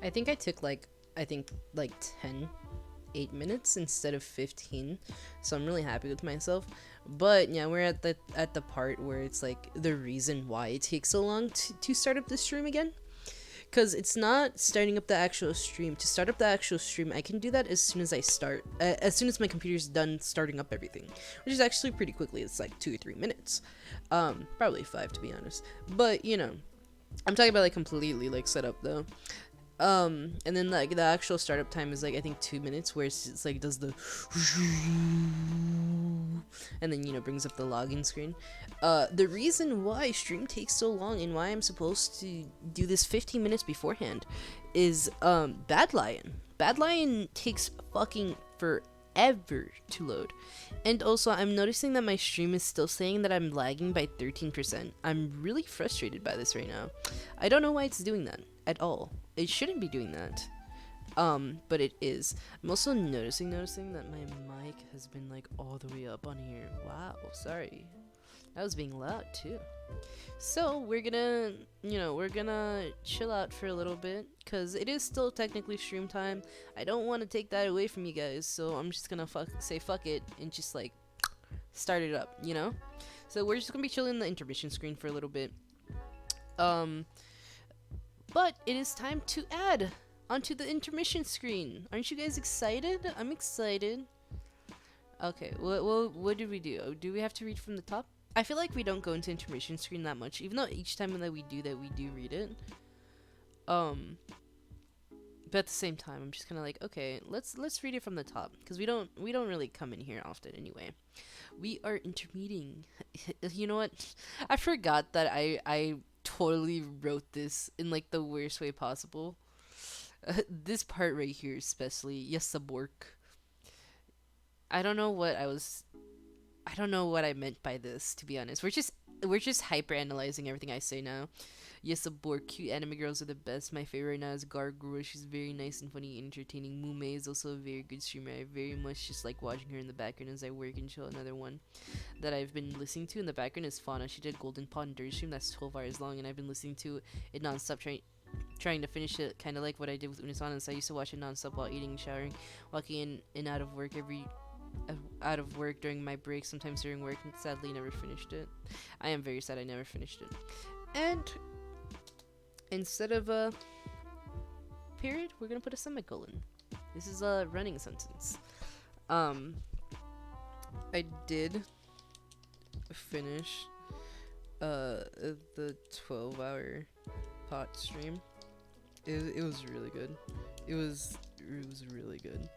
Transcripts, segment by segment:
I think I took like 10 8 minutes instead of 15, so I'm really happy with myself. But yeah, we're at the part where it's like the reason why it takes so long to start up the stream again, because it's not starting up the actual stream. To start up the actual stream, I can do that as soon as I start, as soon as my computer's done starting up everything, which is actually pretty quickly. It's like 2 or 3 minutes, probably 5 to be honest. But you know, I'm talking about like completely like set up though. And then like the actual startup time is like I think 2 minutes, where it's like does the and then, you know, brings up the login screen. The reason why stream takes so long and why I'm supposed to do this 15 minutes beforehand is Bad Lion. Bad Lion takes fucking forever to load. And also, I'm noticing that my stream is still saying that I'm lagging by 13%. I'm really frustrated by this right now. I don't know why it's doing that at all. It shouldn't be doing that. But it is. I'm also noticing that my mic has been like all the way up on here. Wow, sorry. I was being loud too. So we're gonna, you know, we're gonna chill out for a little bit, cause it is still technically stream time. I don't want to take that away from you guys, so I'm just gonna say fuck it and just like start it up, you know. So we're just gonna be chilling the intermission screen for a little bit. But it is time to add onto the intermission screen. Aren't you guys excited? I'm excited. Okay, what did we do? Do we have to read from the top? I feel like we don't go into intermission screen that much, even though each time that we do read it. But at the same time, I'm just kind of like, okay, let's read it from the top, because we don't really come in here often anyway. We are intermeeting. You know what? I forgot that I totally wrote this in like the worst way possible. This part right here, especially, yes, Sabork. I don't know what I don't know what I meant by this, to be honest. We're just hyper analyzing everything I say now. Yes, Sabork, cute anime girls are the best. My favorite right now is Gargura. She's very nice and funny and entertaining. Mume is also a very good streamer. I very much just like watching her in the background as I work and chill. Another one that I've been listening to in the background is Fauna. She did Golden Pond Dirt Stream that's 12 hours long, and I've been listening to it nonstop, trying to finish it, kind of like what I did with Unisanas. I used to watch it nonstop while eating and showering, walking in and out of work out of work during my break, sometimes during work, and sadly never finished it. I am very sad I never finished it. And instead of a period, we're gonna put a semicolon. This is a running sentence. I did finish the 12-hour pot stream. It was really good. It was really good.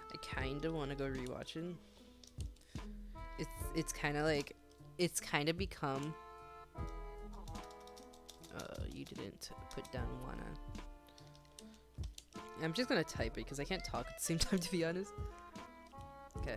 I kind of want to go rewatch it. It's kind of like, it's kind of become. You didn't put down wanna. I'm just gonna type it because I can't talk at the same time, to be honest. Okay.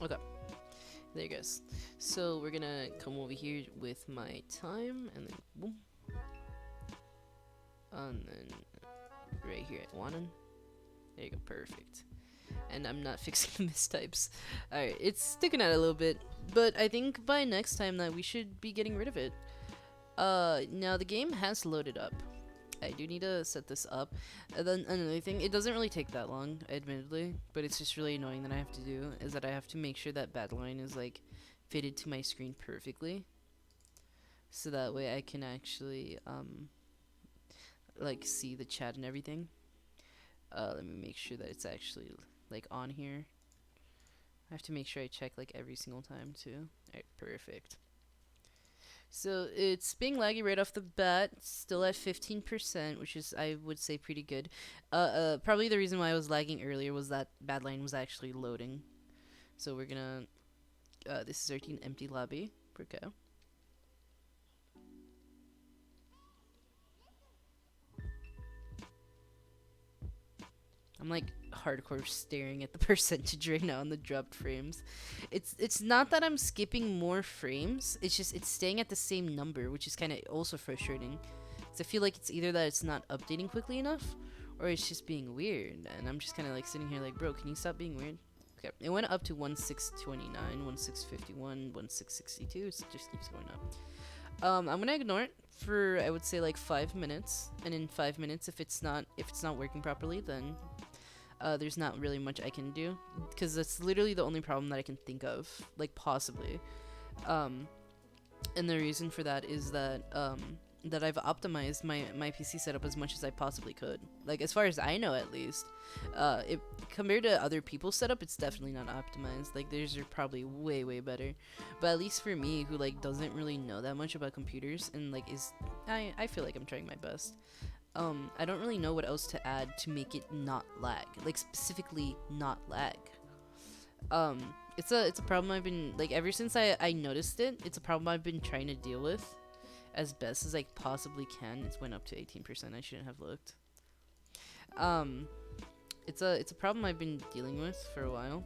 Okay, there it goes. So we're gonna come over here with my time, and then boom, and then right here at Wanan. There you go, perfect. And I'm not fixing the mistypes. Alright, it's sticking out a little bit, but I think by next time that we should be getting rid of it. Now the game has loaded up. I do need to set this up. And then another thing, it doesn't really take that long, admittedly, but it's just really annoying that I have to do, is that I have to make sure that Battleline is like fitted to my screen perfectly. So that way I can actually like see the chat and everything. Let me make sure that it's actually like on here. I have to make sure I check like every single time too. Alright, perfect. So it's being laggy right off the bat, still at 15%, which is, I would say, pretty good. Probably the reason why I was lagging earlier was that Badline was actually loading. So we're gonna, this is our team empty lobby, Brico. I'm like hardcore staring at the percentage right now on the dropped frames. It's not that I'm skipping more frames. It's just it's staying at the same number, which is kind of also frustrating. Cause I feel like it's either that it's not updating quickly enough, or it's just being weird. And I'm just kind of like sitting here like, bro, can you stop being weird? Okay, it went up to 1629, 1651, 1662. It just keeps going up. I'm gonna ignore it for I would say like 5 minutes, and in 5 minutes, if it's not working properly, then there's not really much I can do, because that's literally the only problem that I can think of, like possibly. And the reason for that is that that I've optimized my PC setup as much as I possibly could. Like as far as I know, at least, compared to other people's setup, it's definitely not optimized. Like theirs are probably way better, but at least for me, who like doesn't really know that much about computers and like I feel like I'm trying my best. I don't really know what else to add to make it not lag, like specifically not lag. It's a problem I've been like ever since I noticed it. It's a problem I've been trying to deal with as best as I possibly can. It's went up to 18%. I shouldn't have looked. It's a problem I've been dealing with for a while,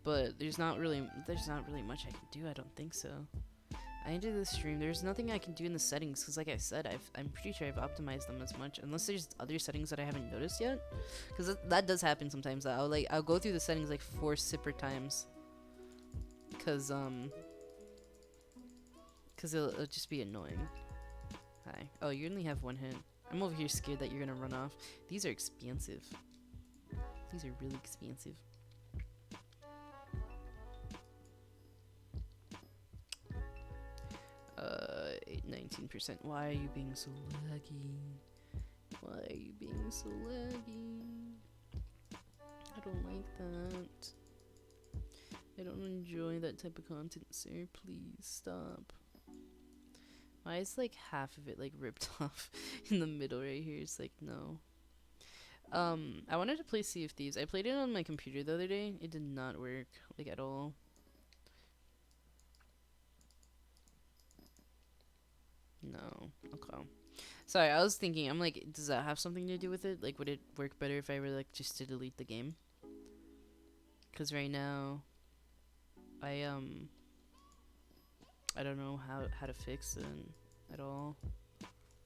but there's not really much I can do. I don't think so. I ended the stream. There's nothing I can do in the settings because, like I said, I'm pretty sure I've optimized them as much. Unless there's other settings that I haven't noticed yet, because that does happen sometimes. I'll go through the settings like 4 separate times, because it'll just be annoying. Hi. Oh, you only have 1 hit. I'm over here scared that you're gonna run off. These are expensive. These are really expensive. 19%. Why are you being so laggy? Why are you being so laggy? I don't like that. I don't enjoy that type of content, sir. Please stop. Why is like half of it like ripped off in the middle right here? It's like, no. I wanted to play Sea of Thieves. I played it on my computer the other day. It did not work like at all. No. Okay. Sorry, I was thinking, I'm like, does that have something to do with it? Like, would it work better if I were like just to delete the game? Cause right now, I don't know how to fix it at all.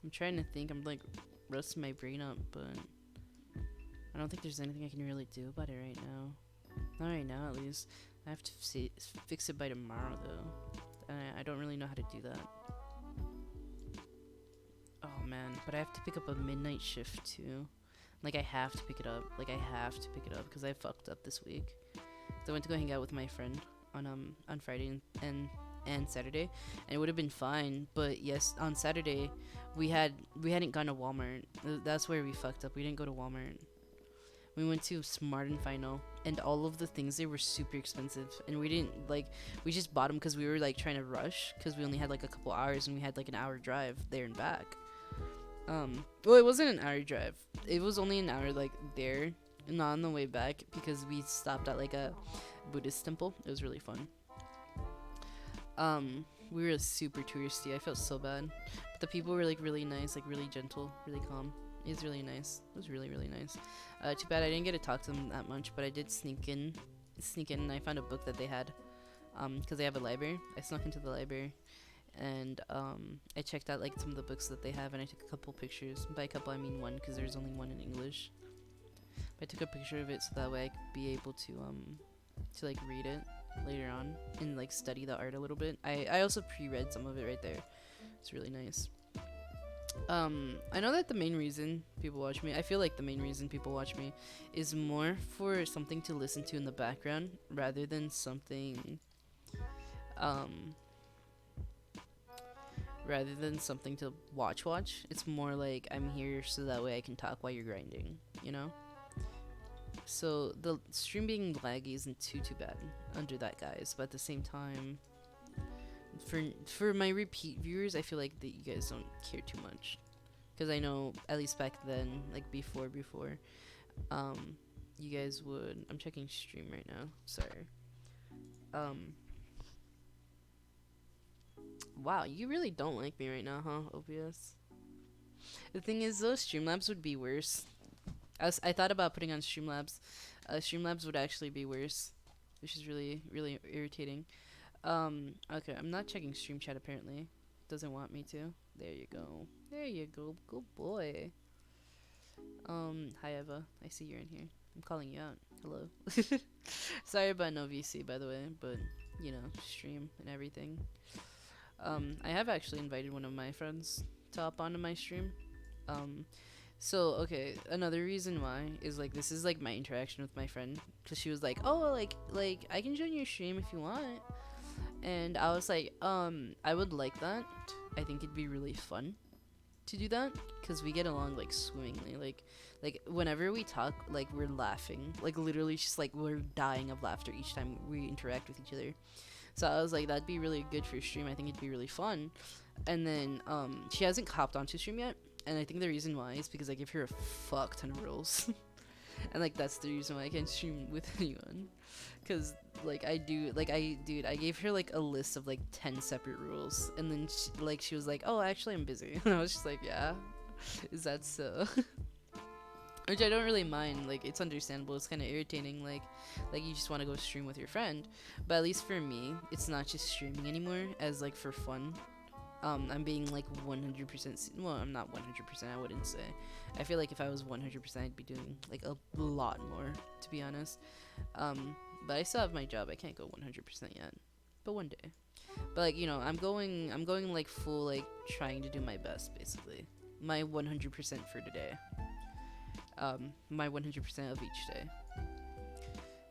I'm trying to think. I'm like rusting my brain up, but I don't think there's anything I can really do about it right now. Not right now, at least. I have to fix it by tomorrow, though. And I don't really know how to do that. Oh man, but I have to pick up a midnight shift too. Like I have to pick it up. Like I have to pick it up because I fucked up this week. So I went to go hang out with my friend on Friday and Saturday, and it would have been fine. But yes, on Saturday we hadn't gone to Walmart. That's where we fucked up. We didn't go to Walmart. We went to Smart and Final, and all of the things there were super expensive, and we didn't like. We just bought them because we were like trying to rush because we only had like a couple hours and we had like an hour drive there and back. Well, it wasn't an hour drive. It was only an hour like there, not on the way back because we stopped at like a Buddhist temple. It was really fun. We were super touristy. I felt so bad, but the people were like really nice, like really gentle, really calm. It was really nice. It was really nice. Too bad I didn't get to talk to them that much, but I did sneak in and I found a book that they had, because they have a library. I snuck into the library, and I checked out like some of the books that they have, and I took a couple pictures. By a couple, I mean one, because there's only one in English. But I took a picture of it so that way I could be able to like read it later on and like study the art a little bit. I also pre-read some of it right there. It's really nice. I know that the main reason people watch me, I feel like the main reason people watch me is more for something to listen to in the background rather than something to watch. It's more like I'm here so that way I can talk while you're grinding, you know? So the stream being laggy isn't too bad under that, guys, but at the same time, for my repeat viewers, I feel like that you guys don't care too much, because I know at least back then, like before, you guys would. I'm checking stream right now. Sorry. Wow, you really don't like me right now, huh, OBS? The thing is, those Streamlabs would be worse I thought about putting on Streamlabs. Streamlabs would actually be worse, which is really really irritating. Okay, I'm not checking stream chat apparently. Doesn't want me to. There you go. There you go. Good boy. Hi Eva. I see you're in here. I'm calling you out. Hello. Sorry about no VC by the way, but you know, stream and everything. I have actually invited one of my friends to hop onto my stream. Um, so okay, another reason why is like this is like my interaction with my friend, cause she was like, oh, like I can join your stream if you want, and I was like, I would like that. I think it'd be really fun to do that, cause we get along like swimmingly. Like whenever we talk, like we're laughing, like literally just like we're dying of laughter each time we interact with each other. So I was like, that'd be really good for stream. I think it'd be really fun. And then she hasn't hopped onto stream yet, and I think the reason why is because I give her a fuck ton of rules, and like that's the reason why I can't stream with anyone, cause like I gave her like a list of like 10 separate rules, and then she was like, oh, actually I'm busy, and I was just like, yeah, is that so? Which I don't really mind. Like it's understandable. It's kind of irritating. Like you just want to go stream with your friend, but at least for me, it's not just streaming anymore as like for fun. I'm being like 100%. Well, I'm not 100%. I wouldn't say. I feel like if I was 100%, I'd be doing like a lot more, to be honest. But I still have my job. I can't go 100% yet, but one day. But like you know, I'm going like full like trying to do my best, basically. My 100% for today. My 100% of each day.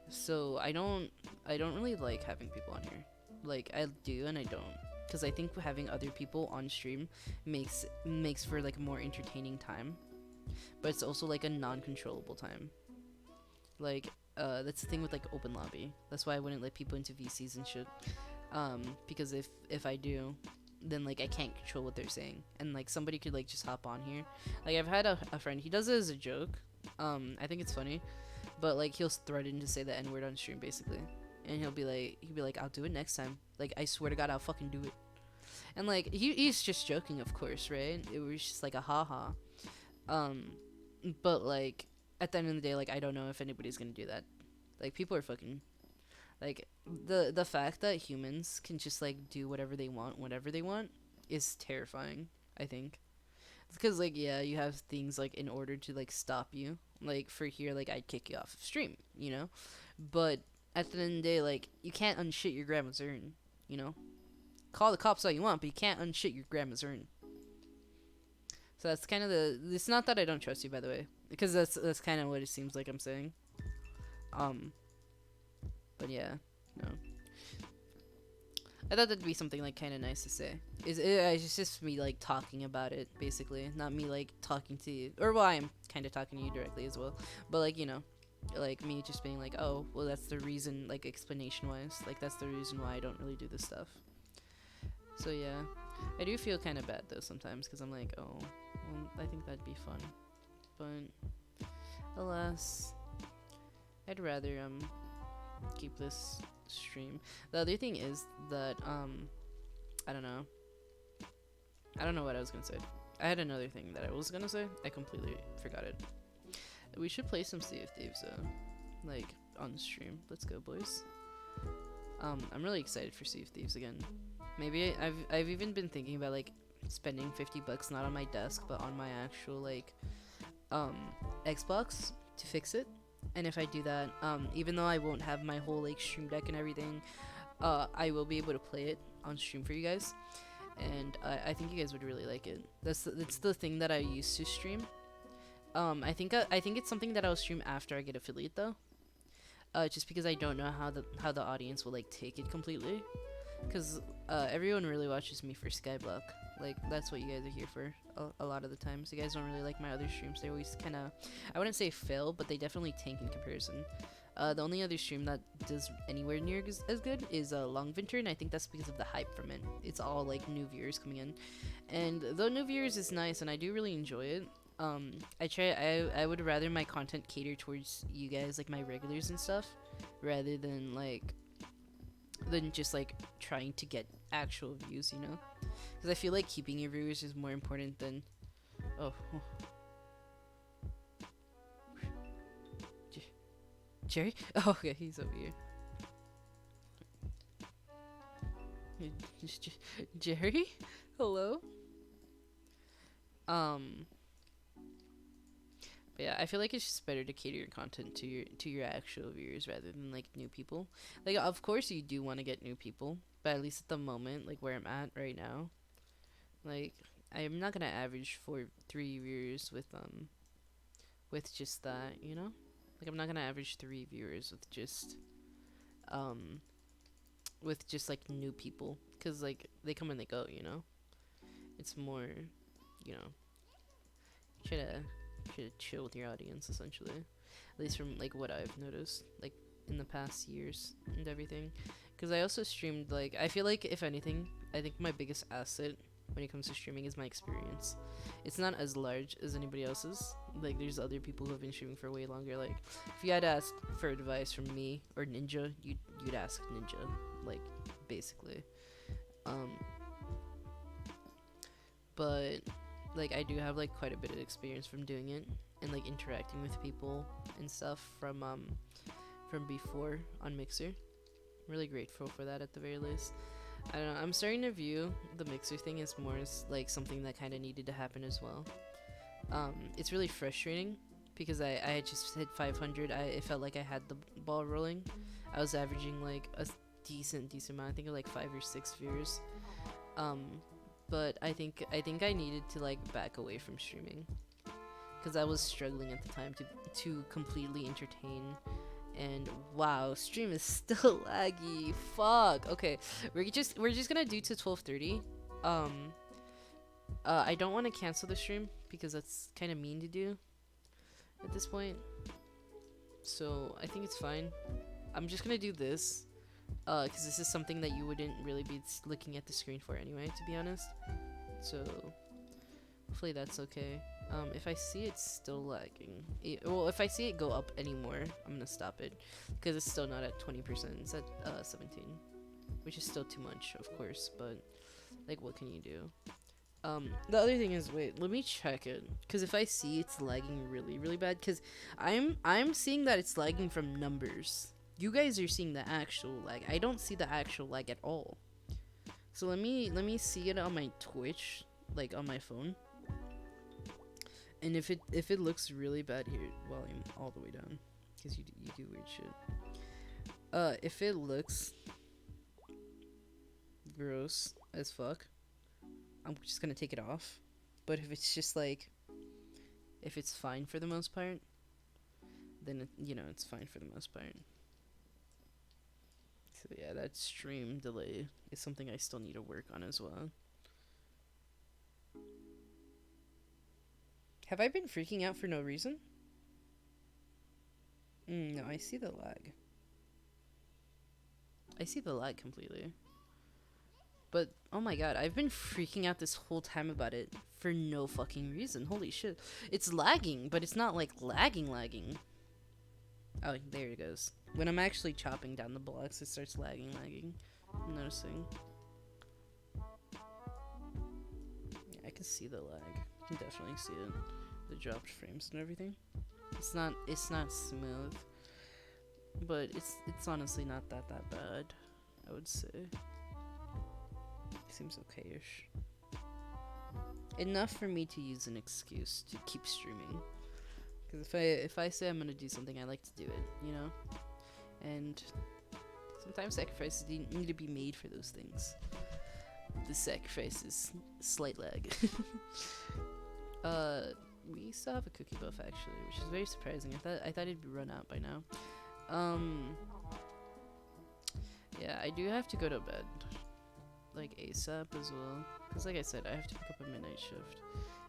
So I don't really like having people on here. Like I do and I don't, because I think having other people on stream makes for like a more entertaining time, but it's also like a non-controllable time. Like that's the thing with like open lobby. That's why I wouldn't let people into VCs and shit. Because if I do, then like I can't control what they're saying, and like somebody could like just hop on here. Like I've had a friend, he does it as a joke. I think it's funny, but like he'll threaten to say the N-word on stream basically, and he'll be like I'll do it next time, like I swear to God I'll fucking do it. And like he's just joking, of course, right? It was just like a haha. But like at the end of the day, like I don't know if anybody's gonna do that. Like people are fucking, like the fact that humans can just like do whatever they want whenever they want is terrifying, I think. Because like yeah, you have things like in order to like stop you. Like for here, like I'd kick you off of stream, you know. But at the end of the day, like you can't unshit your grandma's urn, you know. Call the cops all you want, but you can't unshit your grandma's urn. So that's kind of the. It's not that I don't trust you, by the way, because that's kind of what it seems like I'm saying. But yeah, no. I thought that'd be something like kind of nice to say. It's just me like talking about it, basically, not me like talking to you, or well, I'm kind of talking to you directly as well. But like you know, like me just being like, oh, well, that's the reason, like explanation wise, like that's the reason why I don't really do this stuff. So yeah, I do feel kind of bad though sometimes, because I'm like, oh, well, I think that'd be fun, but alas, I'd rather keep this stream. The other thing is that I don't know what I was gonna say. I had another thing that I was gonna say. I completely forgot it. We should play some Sea of Thieves like on stream. Let's go, boys. I'm really excited for Sea of Thieves again. Maybe I've even been thinking about like spending $50 not on my desk but on my actual like Xbox to fix it. And if I do that, even though I won't have my whole like stream deck and everything, I will be able to play it on stream for you guys, and I think you guys would really like it. That's the thing that I used to stream. I think it's something that I'll stream after I get affiliate though, just because I don't know how the audience will like take it completely, because everyone really watches me for Skyblock. Like that's what you guys are here for a lot of the times. You guys don't really like my other streams. They always kind of, I wouldn't say fail, but they definitely tank in comparison. The only other stream that does anywhere near as good is Long Winter, and I think that's because of the hype from it. It's all like new viewers coming in, and though new viewers is nice and I do really enjoy it, I would rather my content cater towards you guys, like my regulars and stuff, rather than just like trying to get actual views, you know? Because I feel like keeping your viewers is more important than Jerry? Oh, okay, he's over here. Jerry? Hello? Um, but yeah, I feel like it's just better to cater your content to your actual viewers rather than like new people. Like, of course you do want to get new people, but at least at the moment, like where I'm at right now, like I'm not gonna average for 3 viewers with just that, you know? Like I'm not gonna average 3 viewers um with just like new people, cause like they come and they go, you know. It's more, you know, try to chill with your audience essentially, at least from like what I've noticed like in the past years and everything. Because I also streamed, like I feel like if anything, I think my biggest asset when it comes to streaming is my experience. It's not as large as anybody else's. Like there's other people who have been streaming for way longer. Like if you had asked for advice from me or Ninja, you'd ask Ninja, like basically. Um, but like I do have like quite a bit of experience from doing it and like interacting with people and stuff from before on Mixer. I'm really grateful for that at the very least. I don't know, I'm starting to view the Mixer thing as more as like something that kind of needed to happen as well. It's really frustrating because I had just hit 500. It felt like I had the ball rolling. I was averaging like a decent amount. I think of like 5 or 6 viewers. Um, but I think I needed to like back away from streaming because I was struggling at the time to completely entertain. And wow, stream is still laggy. Fuck. Okay, we're just gonna do to 12:30. I don't want to cancel the stream because that's kind of mean to do at this point. So I think it's fine. I'm just gonna do this, because this is something that you wouldn't really be looking at the screen for anyway, to be honest. So hopefully that's okay. If I see it's still lagging, well, if I see it go up anymore, I'm gonna stop it because it's still not at 20%. It's at 17, which is still too much, of course. But like, what can you do? The other thing is, wait, let me check it, because if I see it's lagging really bad, because I'm seeing that it's lagging from numbers. You guys are seeing the actual lag. I don't see the actual lag at all. So let me see it on my Twitch, like on my phone. And if it looks really bad here, volume all the way down, because you do weird shit. If it looks gross as fuck, I'm just gonna take it off. But if it's just like, if it's fine for the most part, then it's fine for the most part. So yeah, that stream delay is something I still need to work on as well. Have I been freaking out for no reason? No, I see the lag. I see the lag completely. But, oh my god, I've been freaking out this whole time about it for no fucking reason. Holy shit. It's lagging, but it's not like lagging. Oh, there it goes. When I'm actually chopping down the blocks, it starts lagging. I'm noticing. Yeah, I can see the lag. I can definitely see it. The dropped frames and everything. It's not smooth, but it's honestly not that bad, I would say. Seems okay-ish. Enough for me to use an excuse to keep streaming. Because if I say I'm gonna do something, I like to do it, you know? And sometimes sacrifices need to be made for those things. The sacrifice is slight lag. We still have a cookie buff actually, which is very surprising. I thought it'd be run out by now. Yeah, I do have to go to bed, like ASAP as well, because like I said, I have to pick up a midnight shift.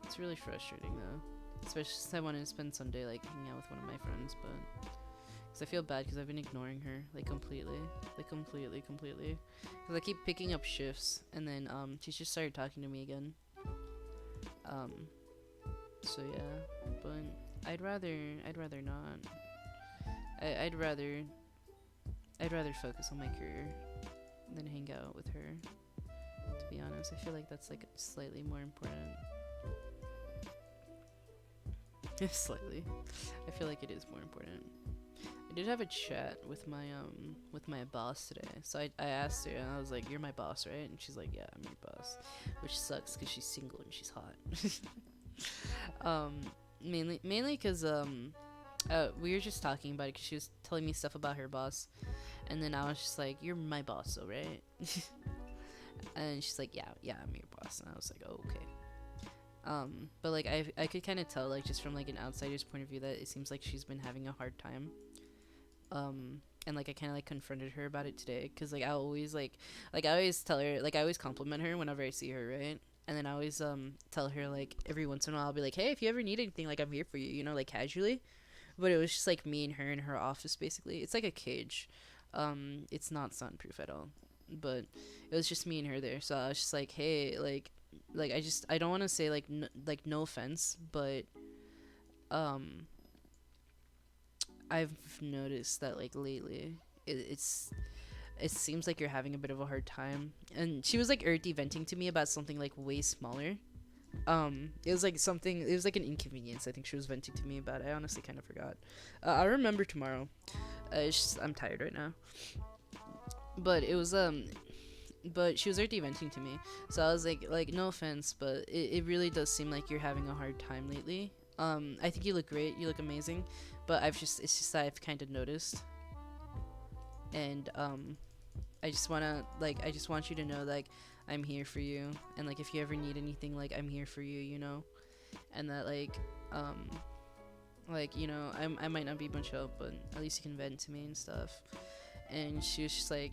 It's really frustrating though, especially since I wanted to spend Sunday like hanging out with one of my friends, but because I feel bad because I've been ignoring her like completely, because I keep picking up shifts and then she's just started talking to me again. So yeah, but I'd rather not. I'd rather focus on my career than hang out with her. To be honest, I feel like that's like slightly more important. Slightly. I feel like it is more important. I did have a chat with my boss today. So I asked her and I was like, "You're my boss, right?" And she's like, "Yeah, I'm your boss," which sucks because she's single and she's hot. um, mainly because we were just talking about it because she was telling me stuff about her boss, and then I was just like, "You're my boss, though, right?" And she's like, "Yeah, I'm your boss," and I was like, "Oh, okay." But like I could kind of tell like just from like an outsider's point of view that it seems like she's been having a hard time. And like I kind of like confronted her about it today because like I always tell her like I always compliment her whenever I see her, right? And then I always tell her like every once in a while I'll be like, "Hey, if you ever need anything, like I'm here for you," you know, like casually. But it was just like me and her in her office basically. It's like a cage. It's not soundproof at all. But it was just me and her there. So I was just like, "Hey, like I don't want to say like like no offense, but um I've noticed that like lately it seems like you're having a bit of a hard time." And she was like earthy venting to me about something like way smaller. It was like something, it was like an inconvenience I think she was venting to me about. I honestly kind of forgot. I'll remember tomorrow. It's just, I'm tired right now. But it was but she was already venting to me, so I was like no offense, but it really does seem like you're having a hard time lately. I think you look great, you look amazing, but it's just that I've kind of noticed. And I just want you to know like I'm here for you, and like if you ever need anything, like I'm here for you, you know. And that like you know, I might not be much help, but at least you can vent to me and stuff. And she was just like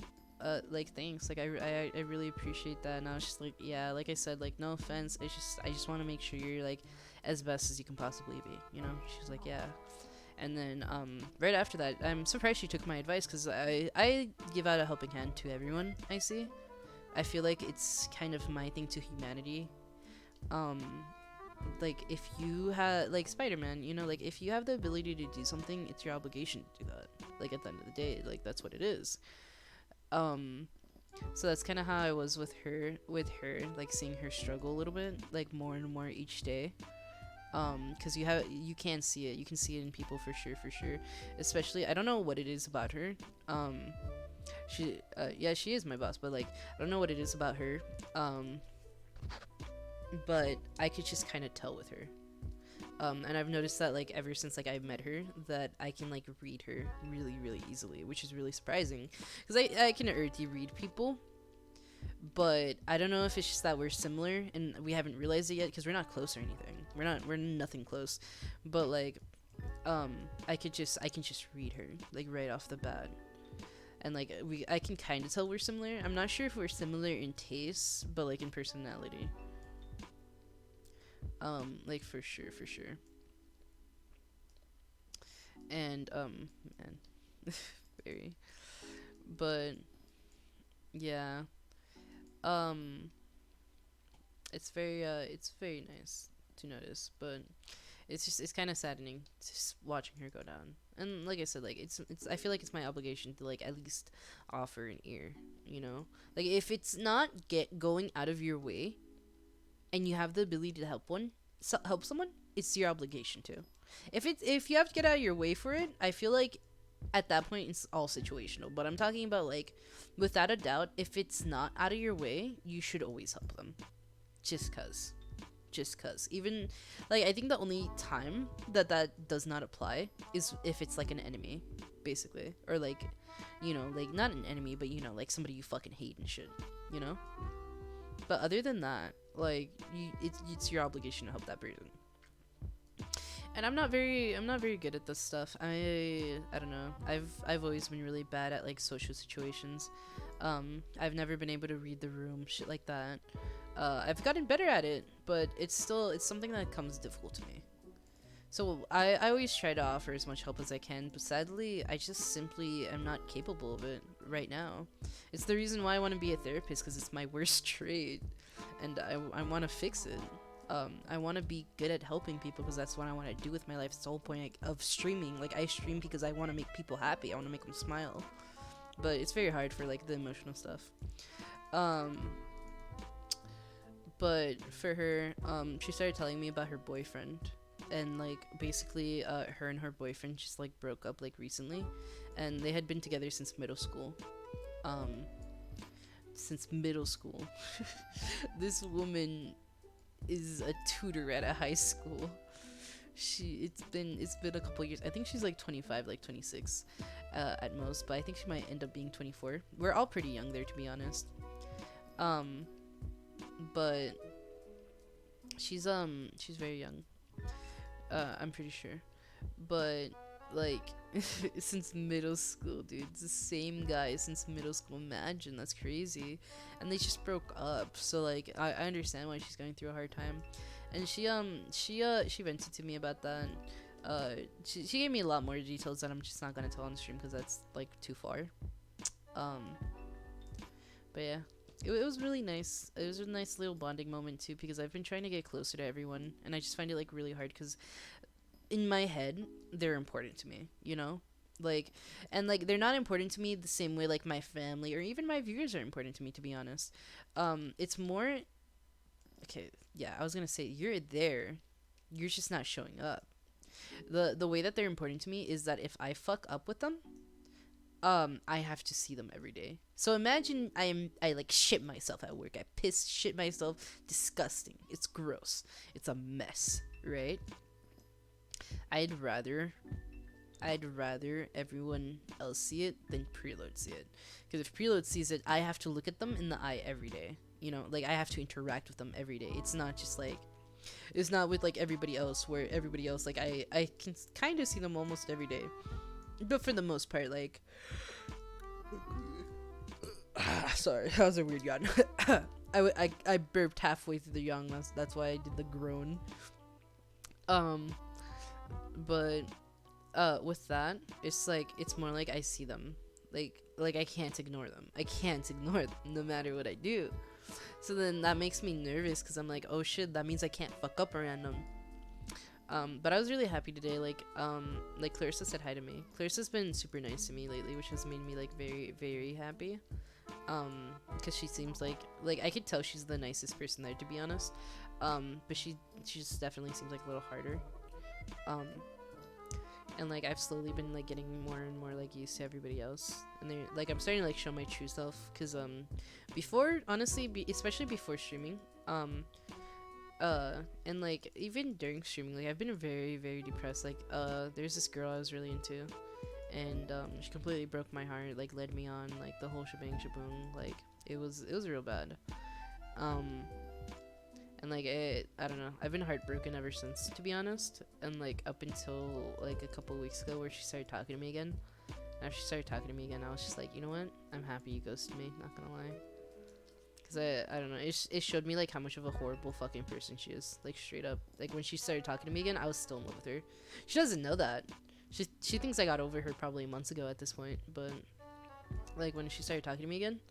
thanks, like I really appreciate that. And I was just like, yeah, like I said, like no offense, I just want to make sure you're like as best as you can possibly be, you know. She was like, yeah. And then right after that, I'm surprised she took my advice because I give out a helping hand to everyone I see. I feel like it's kind of my thing to humanity. um like if you have like Spider-Man, you know, like if you have the ability to do something, it's your obligation to do that. Like at the end of the day, like that's what it is. um so that's kind of how I was with her, like seeing her struggle a little bit, like more and more each day. Because you can see it, you can see it in people for sure. Especially, I don't know what it is about her. Yeah, she is my boss, but like I don't know what it is about her. But I could just kind of tell with her. And I've noticed that like ever since like I've met her, that I can like read her really easily, which is really surprising because I can already read people. But I don't know if it's just that we're similar and we haven't realized it yet because we're not close or anything. We're nothing close. But like I can just read her like right off the bat. And like I can kind of tell we're similar. I'm not sure if we're similar in tastes, but like in personality. Like for sure. And man, very. But yeah. Um it's very nice to notice, but it's kind of saddening just watching her go down. And like I said, like it's I feel like it's my obligation to like at least offer an ear, you know. Like if it's not get going out of your way and you have the ability to help someone, it's your obligation to. If you have to get out of your way for it, I feel like at that point it's all situational. But I'm talking about like without a doubt, if it's not out of your way, you should always help them. Just cuz even like I think the only time that does not apply is if it's like an enemy, basically, or like, you know, like not an enemy, but you know, like somebody you fucking hate and shit, you know. But other than that, like it's your obligation to help that person. And I'm not very good at this stuff. I don't know. I've always been really bad at like social situations. I've never been able to read the room, shit like that. I've gotten better at it, but it's something that comes difficult to me. So I always try to offer as much help as I can, but sadly I just simply am not capable of it right now. It's the reason why I want to be a therapist, because it's my worst trait, and I want to fix it. I want to be good at helping people because that's what I want to do with my life. It's the whole point of streaming. Like I stream because I want to make people happy. I want to make them smile. But it's very hard for like the emotional stuff. But for her, she started telling me about her boyfriend. and like basically her and her boyfriend just like broke up like recently, and they had been together since middle school. Um, since middle school. This woman is a tutor at a high school. It's been a couple years. I think she's like 25, like 26 at most, but I think she might end up being 24. We're all pretty young there, to be honest. Um, but she's very young. I'm pretty sure. But like since middle school, dude. It's the same guy since middle school. Imagine, that's crazy. And they just broke up. So like I understand why she's going through a hard time. And she vented to me about that. She gave me a lot more details that I'm just not gonna tell on stream because that's like too far. But yeah, it was really nice. It was a nice little bonding moment too, because I've been trying to get closer to everyone, and I just find it like really hard because in my head they're important to me, you know, like, and like they're not important to me the same way like my family or even my viewers are important to me, to be honest. It's more okay. Yeah, I was gonna say you're there, you're just not showing up. The way that they're important to me is that if I fuck up with them, I have to see them every day. So imagine I like shit myself at work. I shit myself. Disgusting. It's gross. It's a mess, right? I'd rather everyone else see it than preload see it. Because if preload sees it, I have to look at them in the eye every day. You know, like I have to interact with them every day. It's not just like, it's not with like everybody else where everybody else like I can kind of see them almost every day. But for the most part, like, sorry, that was a weird yawn. I burped halfway through the yawn. That's why I did the groan. But with that, it's like it's more like I see them, like I can't ignore them. I can't ignore them no matter what I do. So then that makes me nervous because I'm like, oh shit, that means I can't fuck up around them. But I was really happy today. Like Clarissa said hi to me. Clarissa's been super nice to me lately, which has made me like very, very happy. Because she seems like I could tell she's the nicest person there, to be honest. But she just definitely seems like a little harder. And like I've slowly been like getting more and more like used to everybody else, and they're like I'm starting to like show my true self. Because before, honestly, especially before streaming, and like even during streaming, like I've been very, very depressed. Like there's this girl I was really into, and she completely broke my heart, like led me on like the whole shebang shaboom. Like it was real bad. And like I don't know, I've been heartbroken ever since, to be honest. And like up until like a couple weeks ago where she started talking to me again. And after she started talking to me again, I was just like, you know what, I'm happy you ghosted me, not gonna lie. Because I don't know, it showed me like how much of a horrible fucking person she is, like straight up. Like when she started talking to me again, I was still in love with her. She doesn't know that. She thinks I got over her probably months ago at this point. But like when she started talking to me again,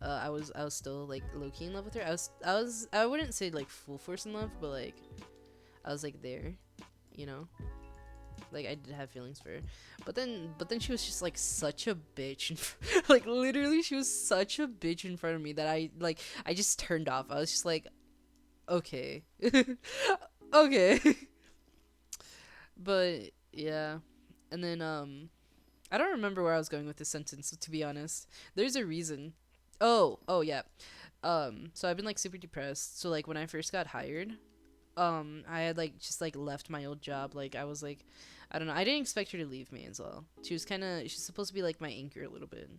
I was still like low-key in love with her. I wouldn't say like full force in love, but like I was like there, you know, like I did have feelings for her. But then she was just like such a bitch. Like literally she was such a bitch in front of me that I just turned off. I was just like, okay. Okay. But yeah, and then I don't remember where I was going with this sentence, to be honest. There's a reason. Oh yeah. So I've been like super depressed. So like when I first got hired, I had like just like left my old job. Like I was like, I don't know, I didn't expect her to leave me as well. She's supposed to be like my anchor a little bit.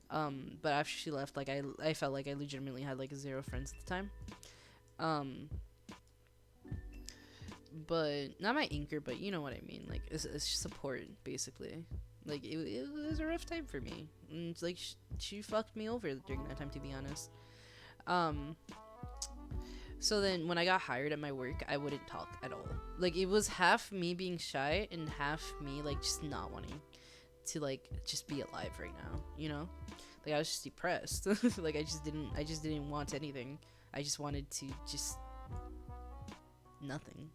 But after she left, like I felt like I legitimately had like 0 friends at the time. But not my anchor, but you know what I mean. Like it's support basically. Like it was a rough time for me. And it's like she fucked me over during that time, to be honest. So then when I got hired at my work, I wouldn't talk at all. Like it was half me being shy and half me like just not wanting to like just be alive right now, you know? Like I was just depressed. Like I just didn't want anything. I just wanted to just nothing.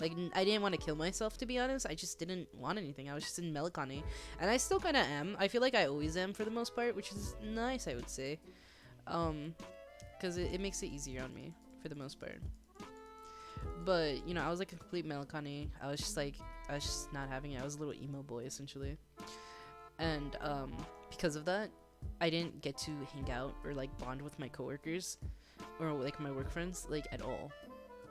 Like, I didn't want to kill myself, to be honest. I just didn't want anything. I was just in melancholy. And I still kind of am. I feel like I always am for the most part, which is nice, I would say. Because it makes it easier on me, for the most part. But you know, I was like a complete melancholy. I was just not having it. I was a little emo boy essentially, and because of that, I didn't get to hang out or like bond with my coworkers or like my work friends like at all,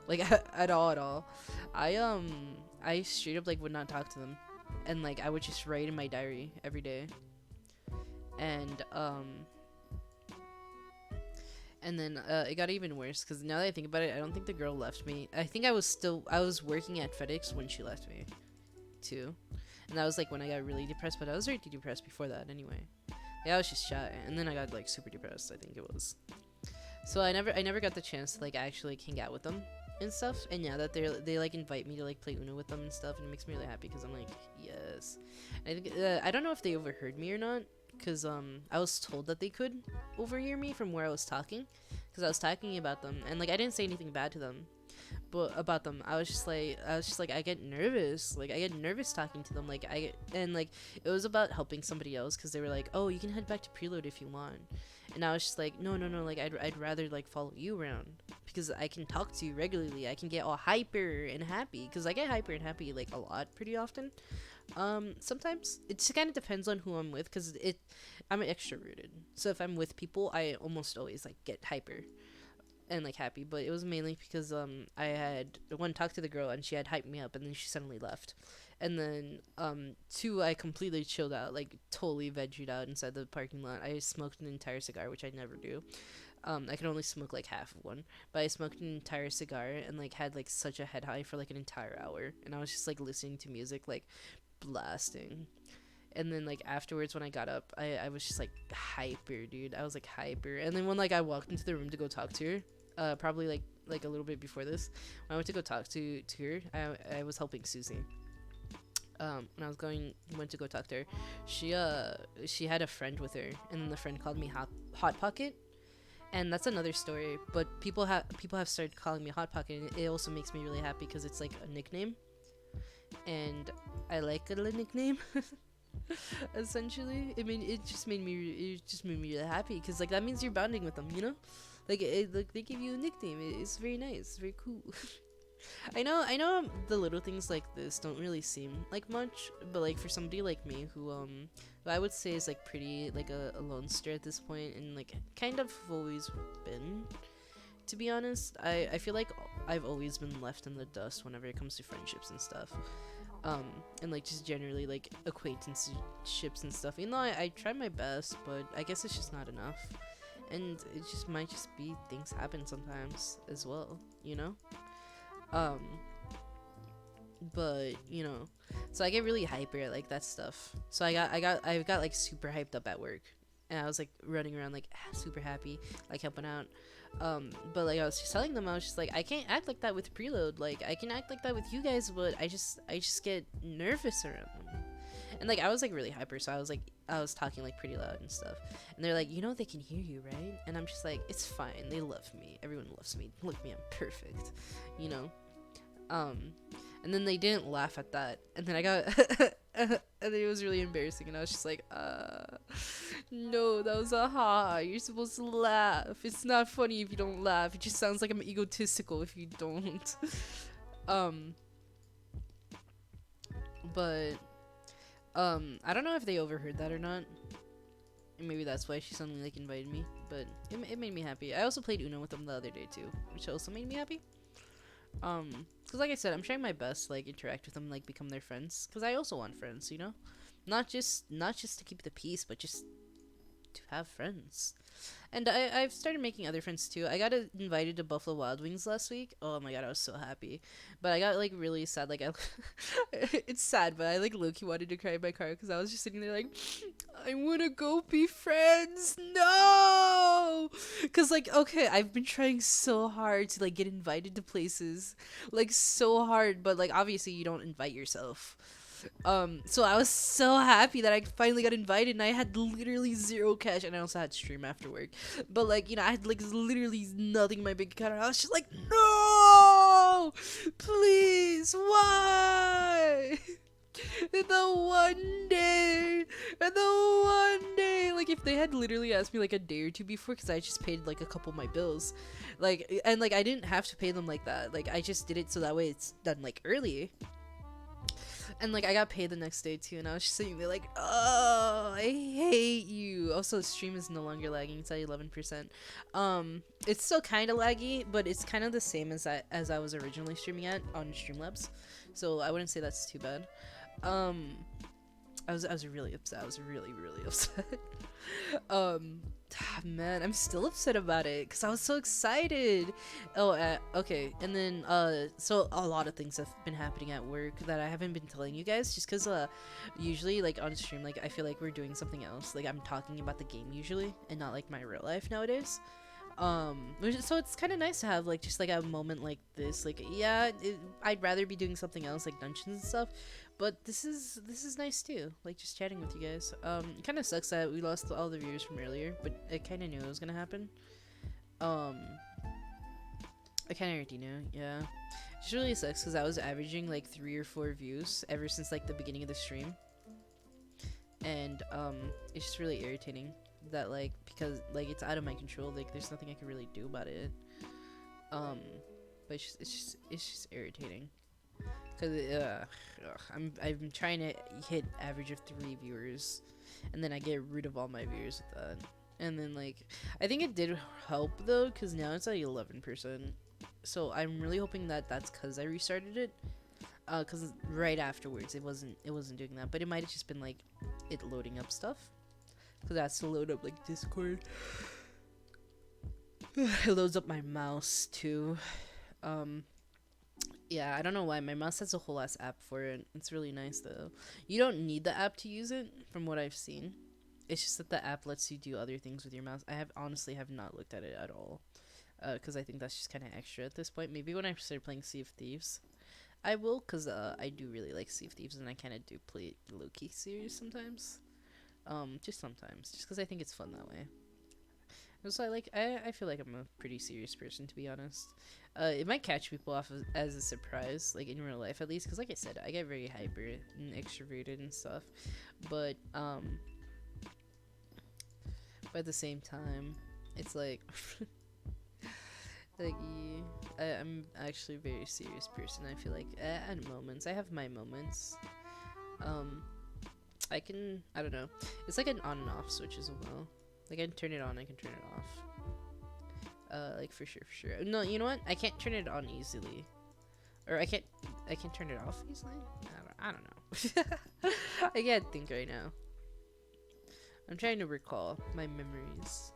like at all. I straight up like would not talk to them, and like I would just write in my diary every day, and then it got even worse because now that I think about it, I don't think the girl left me. I think I was working at FedEx when she left me, too, and that was like when I got really depressed. But I was already depressed before that anyway. Yeah, I was just shy, and then I got like super depressed. I think it was. So I never got the chance to like actually like, hang out with them and stuff. And yeah, that they like invite me to like play Uno with them and stuff, and it makes me really happy because I'm like yes. I think I don't know if they overheard me or not, because I was told that they could overhear me from where I was talking, because I was talking about them, and like I didn't say anything bad to them, but about them I was just like I get nervous, like I get nervous talking to them, like and like it was about helping somebody else, because they were like, oh, you can head back to preload if you want, and I was just like no, like I'd rather like follow you around, because I can talk to you regularly, I can get all hyper and happy, because I get hyper and happy like a lot pretty often. Sometimes it just kind of depends on who I'm with, because I'm extroverted, so if I'm with people I almost always like get hyper and like happy. But it was mainly because I had one talked to the girl and she had hyped me up, and then she suddenly left, and then two, I completely chilled out, like totally vegged out inside the parking lot. I smoked an entire cigar, which I never do. I can only smoke like half of one, but I smoked an entire cigar and like had like such a head high for like an entire hour, and I was just like listening to music like blasting. And then like afterwards when I got up, I was just like hyper, dude. I was like hyper. And then when like I walked into the room to go talk to her, probably like a little bit before this, when I went to go talk to her, I was helping Susie. When I went to go talk to her, she had a friend with her, and then the friend called me Hot Pocket. And that's another story, but people have started calling me Hot Pocket, and it also makes me really happy because it's like a nickname, and I like a nickname. Essentially, I mean, it just made me really happy, because like that means you're bonding with them, you know, like like they give you a nickname. It's very nice, it's very cool. I know the little things like this don't really seem like much, but like for somebody like me who I would say is like pretty like a lone star at this point, and like kind of always been, to be honest. I feel like I've always been left in the dust whenever it comes to friendships and stuff, and like just generally like acquaintanceships and stuff. You know, I try my best, but I guess it's just not enough, and it just might just be things happen sometimes as well, you know. But you know, so I get really hyper at like that stuff. So I got like super hyped up at work, and I was like running around like super happy, like helping out. But like I was just telling them, I was just like, I can't act like that with preload. Like I can act like that with you guys, but I just get nervous around them. And like I was like really hyper, so I was talking like pretty loud and stuff. And they're like, you know, they can hear you, right? And I'm just like, it's fine. They love me. Everyone loves me. Look at me, I'm perfect. You know. And then they didn't laugh at that. And then I got and then it was really embarrassing, and I was just like, no, that was a ha. You're supposed to laugh. It's not funny if you don't laugh. It just sounds like I'm egotistical if you don't. But I don't know if they overheard that or not. Maybe that's why she suddenly like invited me, but it made me happy. I also played Uno with them the other day too, which also made me happy. Cause like I said, I'm trying my best to like interact with them, like become their friends, cause I also want friends, you know, not just to keep the peace, but just to have friends. And I've started making other friends too. I got invited to Buffalo Wild Wings last week. Oh my god, I was so happy. But I got like really sad. Like it's sad, but I like low-key wanted to cry in my car because I was just sitting there like, I want to go be friends. No! Because like, okay, I've been trying so hard to like get invited to places. Like so hard, but like obviously you don't invite yourself. So I was so happy that I finally got invited, and I had literally zero cash, and I also had stream after work, but like, you know, I had like literally nothing in my bank account, and I was just like, no, please, why? The one day, and the one day, like if they had literally asked me like a day or two before, because I just paid like a couple of my bills, like, and like I didn't have to pay them like that, like I just did it so that way it's done like early, and like I got paid the next day too, and I was just sitting there like, oh, I hate you. Also, the stream is no longer lagging; it's at 11%. It's still kind of laggy, but it's kind of the same as I was originally streaming at on Streamlabs, so I wouldn't say that's too bad. Um, I was really upset. I was really upset. um, man, I'm still upset about it because I was so excited. Oh, okay. And then so a lot of things have been happening at work that I haven't been telling you guys, just because usually like on stream, like I feel like we're doing something else. Like I'm talking about the game usually, and not like my real life nowadays. So it's kind of nice to have like just like a moment like this. Like yeah, I'd rather be doing something else like dungeons and stuff, but this is nice too, like just chatting with you guys. It kind of sucks that we lost all the viewers from earlier, but I kind of knew it was gonna happen. I kind of already knew. Yeah, it just really sucks because I was averaging like 3 or 4 views ever since like the beginning of the stream, and it's just really irritating that like, because like it's out of my control, like there's nothing I can really do about it. But it's just irritating because I'm trying to hit average of 3 viewers, and then I get rid of all my viewers with that, and then like I think it did help though, because now it's at 11%, so I'm really hoping that that's because I restarted it, because right afterwards it wasn't doing that, but it might have just been like it loading up stuff, because that's to load up like Discord. It loads up my mouse too. Yeah, I don't know why my mouse has a whole ass app for it. It's really nice though. You don't need the app to use it, from what I've seen. It's just that the app lets you do other things with your mouse. I honestly have not looked at it at all, because I think that's just kind of extra at this point. Maybe when I start playing Sea of Thieves, I will, because I do really like Sea of Thieves, and I kind of do play low-key series sometimes. Just sometimes, just because I think it's fun that way. So I feel like I'm a pretty serious person, to be honest. It might catch people off as a surprise, like in real life at least, because like I said, I get very hyper and extroverted and stuff. But at the same time, it's like like I'm actually a very serious person. I feel like at moments I have my moments. I don't know. It's like an on and off switch as well. Like I can turn it on, I can turn it off. Like for sure. No, you know what? I can't turn it on easily, or I can turn it off easily. I don't know. I can't think right now. I'm trying to recall my memories,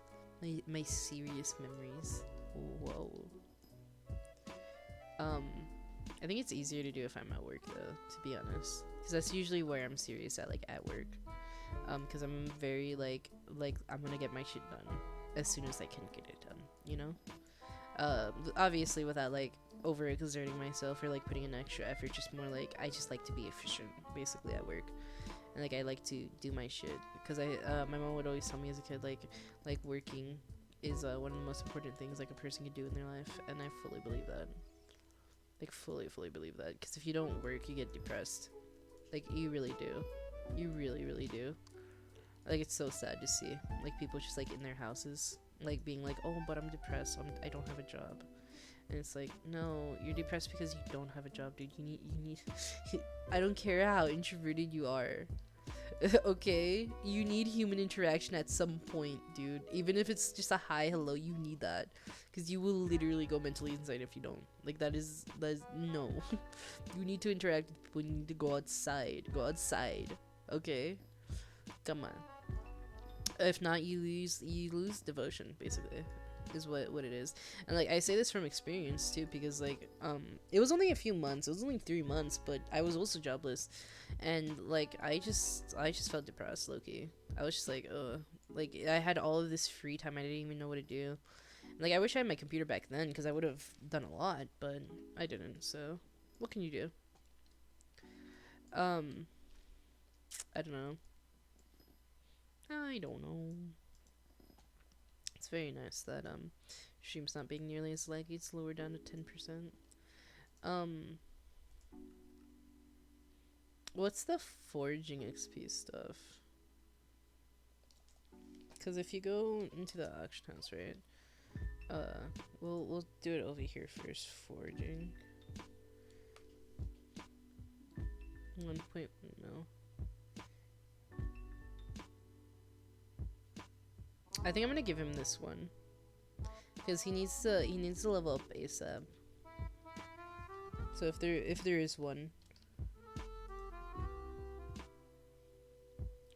my serious memories. Whoa. I think it's easier to do if I'm at work though, to be honest, because that's usually where I'm serious at, like at work. Because I'm very like I'm gonna get my shit done as soon as I can get it done, you know. Obviously without like overexerting myself or like putting in extra effort, just more like I just like to be efficient basically at work, and like I like to do my shit, because my mom would always tell me as a kid like working is one of the most important things like a person can do in their life, and I fully believe that. Like fully believe that, because if you don't work you get depressed, like you really do. You really do. Like it's so sad to see like people just like in their houses like being like, oh, but I'm depressed, I don't have a job. And it's like, no, you're depressed because you don't have a job, dude. You need I don't care how introverted you are. Okay, you need human interaction at some point, dude. Even if it's just a hi, hello, you need that, because you will literally go mentally insane if you don't. Like that is no. You need to interact with people. You need to go outside. Okay, come on. If not, you lose devotion, basically, is what it is. And like I say this from experience too, because like it was only a few months, it was only 3 months, but I was also jobless, and like I just felt depressed, low-key. I was just like, like I had all of this free time, I didn't even know what to do. Like I wish I had my computer back then, because I would have done a lot, but I didn't. So what can you do? I don't know. It's very nice that stream's not being nearly as laggy. It's lowered down to 10%. What's the foraging XP stuff? Because if you go into the auction house, right? We'll do it over here first. Foraging. 1.1 mil. I think I'm gonna give him this one because he needs to level up ASAP. So if there is one.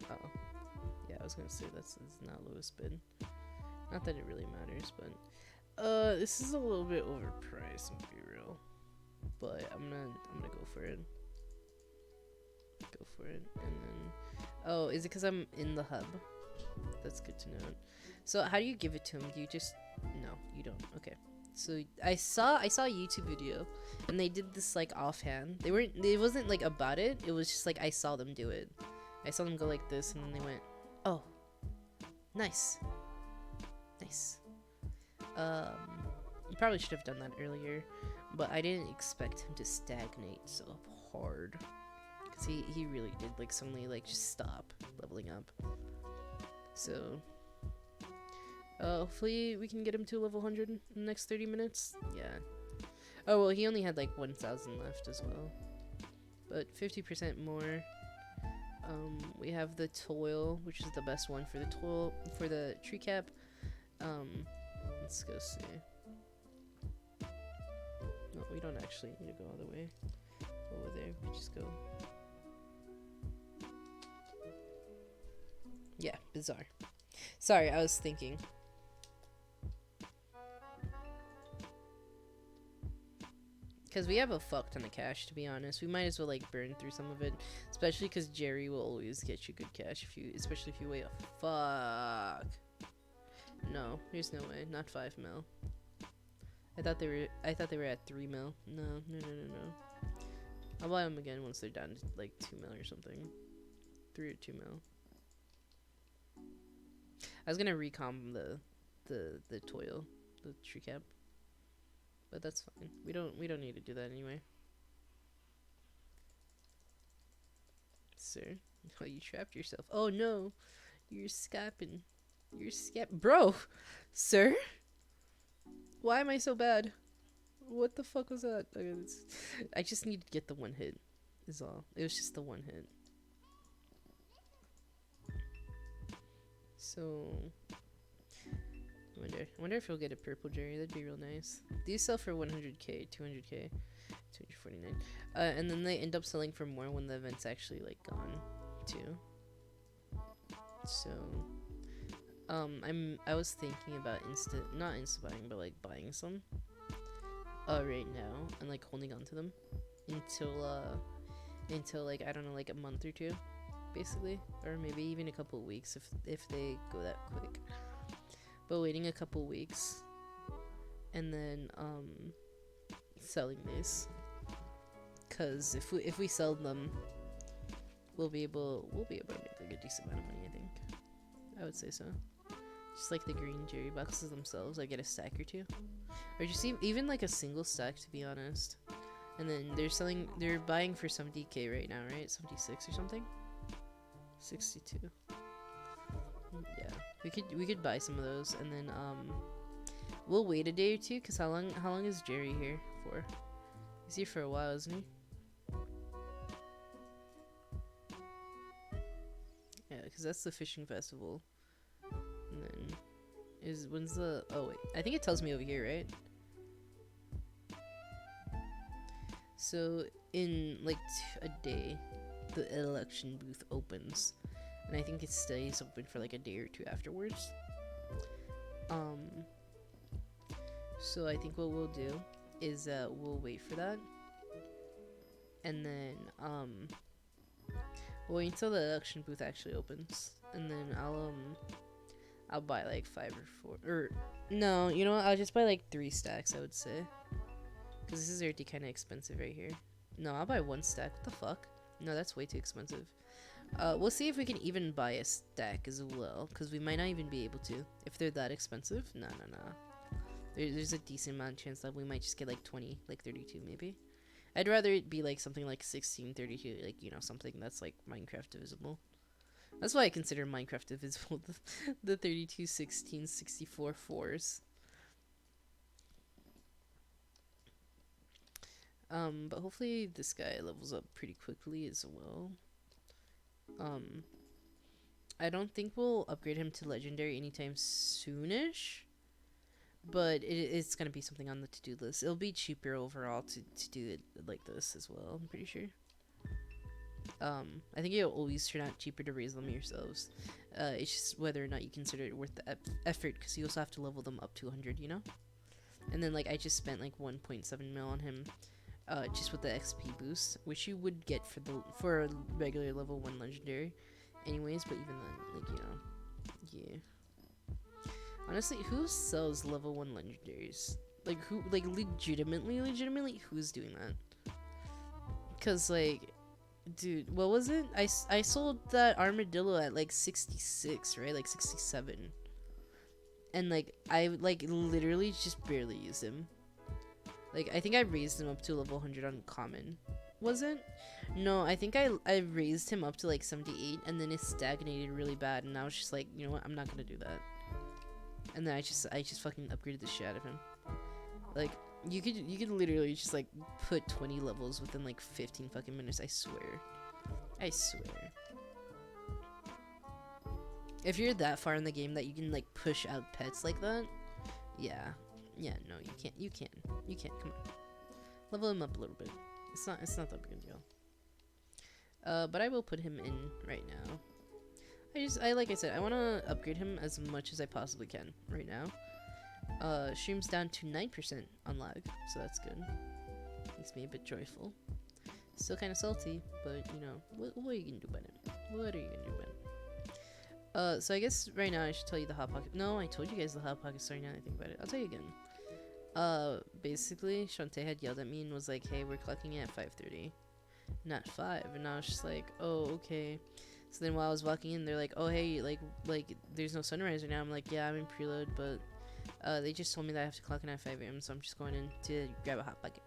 Oh, yeah, I was gonna say it's not lowest bid. Not that it really matters, but this is a little bit overpriced. I'm gonna be real, but I'm gonna go for it. Go for it, and then oh, is it because I'm in the hub? That's good to know. So how do you give it to him? Do you just no, you don't. Okay. So I saw a YouTube video, and they did this like offhand. It wasn't like about it. It was just like I saw them do it. I saw them go like this, and then they went, oh, nice, nice. You probably should have done that earlier, but I didn't expect him to stagnate so hard, cause he really did like suddenly like just stop leveling up. So hopefully we can get him to level 100 in the next 30 minutes. Yeah. Oh well, he only had like 1,000 left as well, but 50% more. We have the toil, which is the best one for the tree cap. Let's go see. No, we don't actually need to go all the way over there. We just go. Yeah, bizarre. Sorry, I was thinking. Because we have a fuck ton of cash, to be honest. We might as well like burn through some of it, especially because Jerry will always get you good cash especially if you wait a fuck. No, there's no way. Not 5 mil. I thought they were at 3 mil. No. I'll buy them again once they're down to like 2 mil or something. 3 or 2 mil. I was gonna recomp the toil, the tree cap, but that's fine. We don't need to do that anyway. Sir, oh, you trapped yourself. Oh no, you're scapping. Bro, sir. Why am I so bad? What the fuck was that? Okay, I just need to get the one hit. Is all. It was just the one hit. So, I wonder if he'll get a purple Jerry. That'd be real nice. These sell for 100k, 200k, 249. And then they end up selling for more when the event's actually like gone, too. So, I was thinking about not insta buying, but like buying some, right now and like holding on to them until like I don't know, like a month or two. Basically, or maybe even a couple weeks if they go that quick. But waiting a couple weeks and then selling these, cause if we sell them, we'll be able to make like a decent amount of money. I think I would say so. Just like the green Jerry boxes themselves, I get a stack or two, or just even like a single stack, to be honest. And then they're buying for 70k right now, right? 76 or something. 62. Yeah, we could buy some of those, and then we'll wait a day or two. Cause how long is Jerry here for? He's here for a while, isn't he? Yeah, cause that's the fishing festival. And then when's the? Oh wait, I think it tells me over here, right? So in like a day, the election booth opens, and I think it stays open for like a day or two afterwards. So I think what we'll do is we'll wait for that, and then we'll wait until the election booth actually opens, and then I'll buy like 5 or 4, or no, you know what? I'll just buy like 3 stacks, I would say, because this is already kind of expensive right here. No, I'll buy 1 stack. What the fuck? No, that's way too expensive. We'll see if we can even buy a stack as well, because we might not even be able to if they're that expensive. No. There's a decent amount of chance that we might just get like 20, like 32 maybe. I'd rather it be like something like 1632, like, you know, something that's like Minecraft divisible. That's why I consider Minecraft divisible, the 32, 16, 64 fours. But hopefully this guy levels up pretty quickly as well. I don't think we'll upgrade him to legendary anytime soonish, but it's gonna be something on the to-do list. It'll be cheaper overall to do it like this as well, I'm pretty sure. I think it'll always turn out cheaper to raise them yourselves. It's just whether or not you consider it worth the effort, because you also have to level them up to 100, you know? And then, like, I just spent like 1.7 mil on him, just with the XP boost, which you would get for a regular level 1 legendary anyways, but even then, like, you know, yeah. Honestly, who sells level 1 legendaries? Like, who, like, legitimately, who's doing that? Because, like, dude, what was it? I sold that armadillo at, like, 66, right? Like, 67. And, like, I, like, literally just barely used him. Like, I think I raised him up to level 100 on common. Was it? No, I think I raised him up to, like, 78, and then it stagnated really bad, and I was just like, you know what, I'm not gonna do that. And then I just fucking upgraded the shit out of him. Like, you could literally just, like, put 20 levels within, like, 15 fucking minutes, I swear. I swear. If you're that far in the game that you can, like, push out pets like that, yeah. Yeah, no, you can't, come on. Level him up a little bit. It's not that big a deal. But I will put him in right now. Like I said, I want to upgrade him as much as I possibly can right now. Stream's down to 9% on lag, so that's good. Makes me a bit joyful. Still kind of salty, but you know, what are you gonna do about it? What are you gonna do about it? So I guess right now I should tell you the Hot Pocket. No, I told you guys the Hot Pocket story now that I think about it. I'll tell you again. Basically, Shantae had yelled at me and was like, hey, we're clocking it at 5:30, not 5. And I was just like, oh, okay. So then while I was walking in, they're like, oh, hey, like there's no sunrise right now. I'm like, yeah, I'm in preload, but they just told me that I have to clock in at 5 a.m., so I'm just going in to grab a Hot Pocket.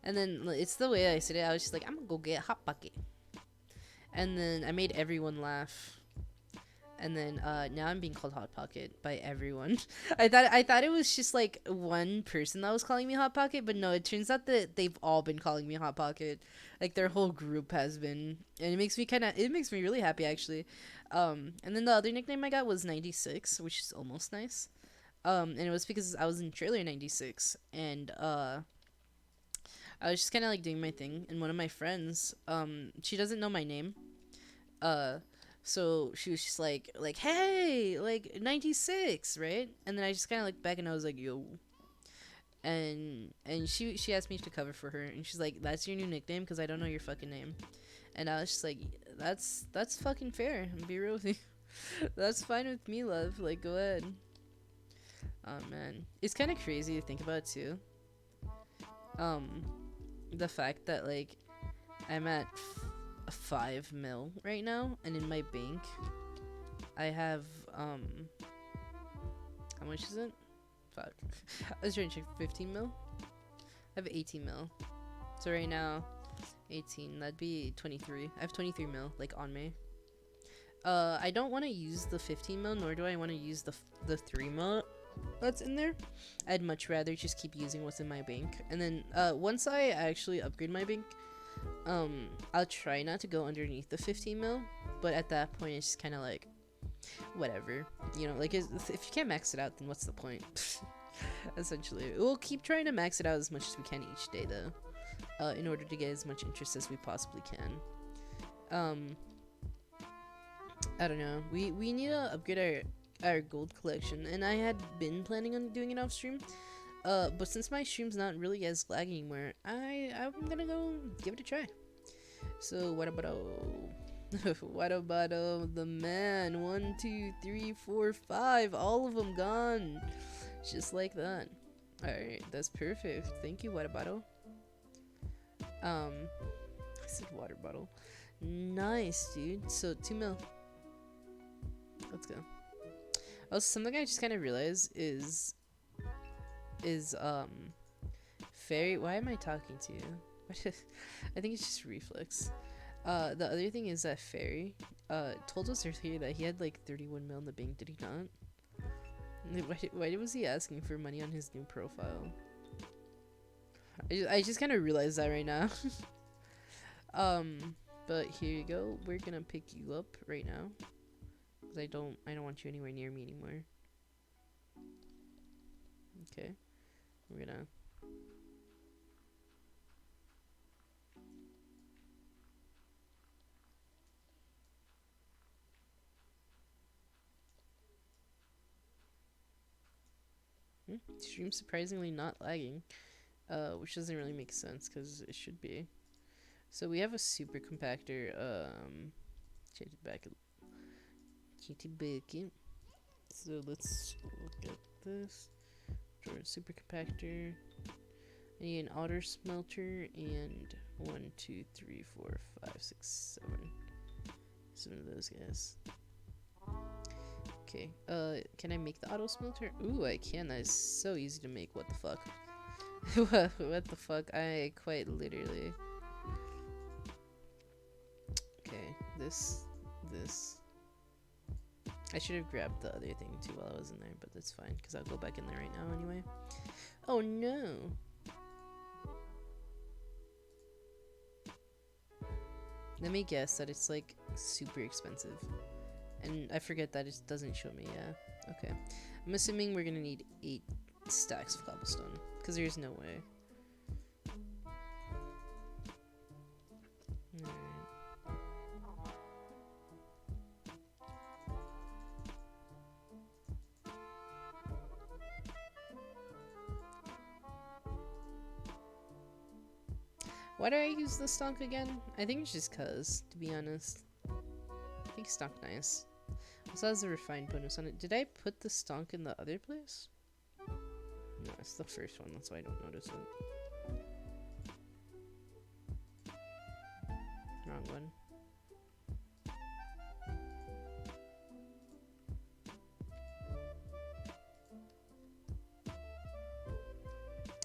And then it's the way I said it. I was just like, I'm gonna go get a Hot Pocket. And then I made everyone laugh. And then now I'm being called Hot Pocket by everyone. I thought it was just like one person that was calling me Hot Pocket, but no, it turns out that they've all been calling me Hot Pocket. Like their whole group has been, and it makes me really happy actually. And then the other nickname I got was 96, which is almost nice. And it was because I was in trailer 96, and I was just kind of like doing my thing, and one of my friends, she doesn't know my name, so she was just like, hey, like 96, right? And then I just kind of looked back and I was like, yo. And she asked me to cover for her, and she's like, that's your new nickname because I don't know your fucking name. And I was just like, that's fucking fair. Be real with you. That's fine with me, love. Like, go ahead. Oh man, it's kind of crazy to think about too. The fact that like I'm at 5 mil right now, and in my bank I have how much is it? Fuck. I was trying to check. 15 mil. I have 18 mil. So right now 18, that'd be 23. I have 23 mil like on me. I don't want to use the 15 mil, nor do I want to use the 3 mil that's in there. I'd much rather just keep using what's in my bank, and then once I actually upgrade my bank, I'll try not to go underneath the 15 mil, but at that point it's just kind of like whatever, you know, like if you can't max it out, then what's the point? Essentially, we'll keep trying to max it out as much as we can each day though, in order to get as much interest as we possibly can. I don't know, we need to upgrade our gold collection, and I had been planning on doing it off stream, but since my stream's not really as lag anymore, I'm gonna go give it a try. So what about what about the man? 1, 2, 3, 4, 5, all of them gone, just like that. All right, that's perfect. Thank you, water bottle. I said water bottle. Nice, dude. So 2 mil. Let's go. Also, something I just kind of realized is fairy. Why am I talking to you? I think it's just reflex. The other thing is that Fairy told us earlier that he had like 31 mil in the bank. Did he not? Why was he asking for money on his new profile? I just kind of realized that right now. But here you go. We're gonna pick you up right now, cause I don't want you anywhere near me anymore. Okay, we're gonna. Stream surprisingly not lagging, which doesn't really make sense because it should be. So we have a super compactor. Change it back. Change it back. So let's look at this. For a super compactor, I need an outer smelter and 1, 2, 3, 4, 5, 6, 7 of those guys. Okay, can I make the auto smelter? Ooh, I can. That is so easy to make. What the fuck? What the fuck? I quite literally. Okay, this. I should have grabbed the other thing too while I was in there, but that's fine, because I'll go back in there right now anyway. Oh no! Let me guess that it's like super expensive. And I forget that it doesn't show me, yeah. Okay. I'm assuming we're gonna need 8 stacks of cobblestone, because there's no way. Alright. Why do I use the stonk again? I think it's just cause, to be honest. I think stonk nice. Also has a refined bonus on it. Did I put the stonk in the other place? No, it's the first one, that's why I don't notice it. Wrong one.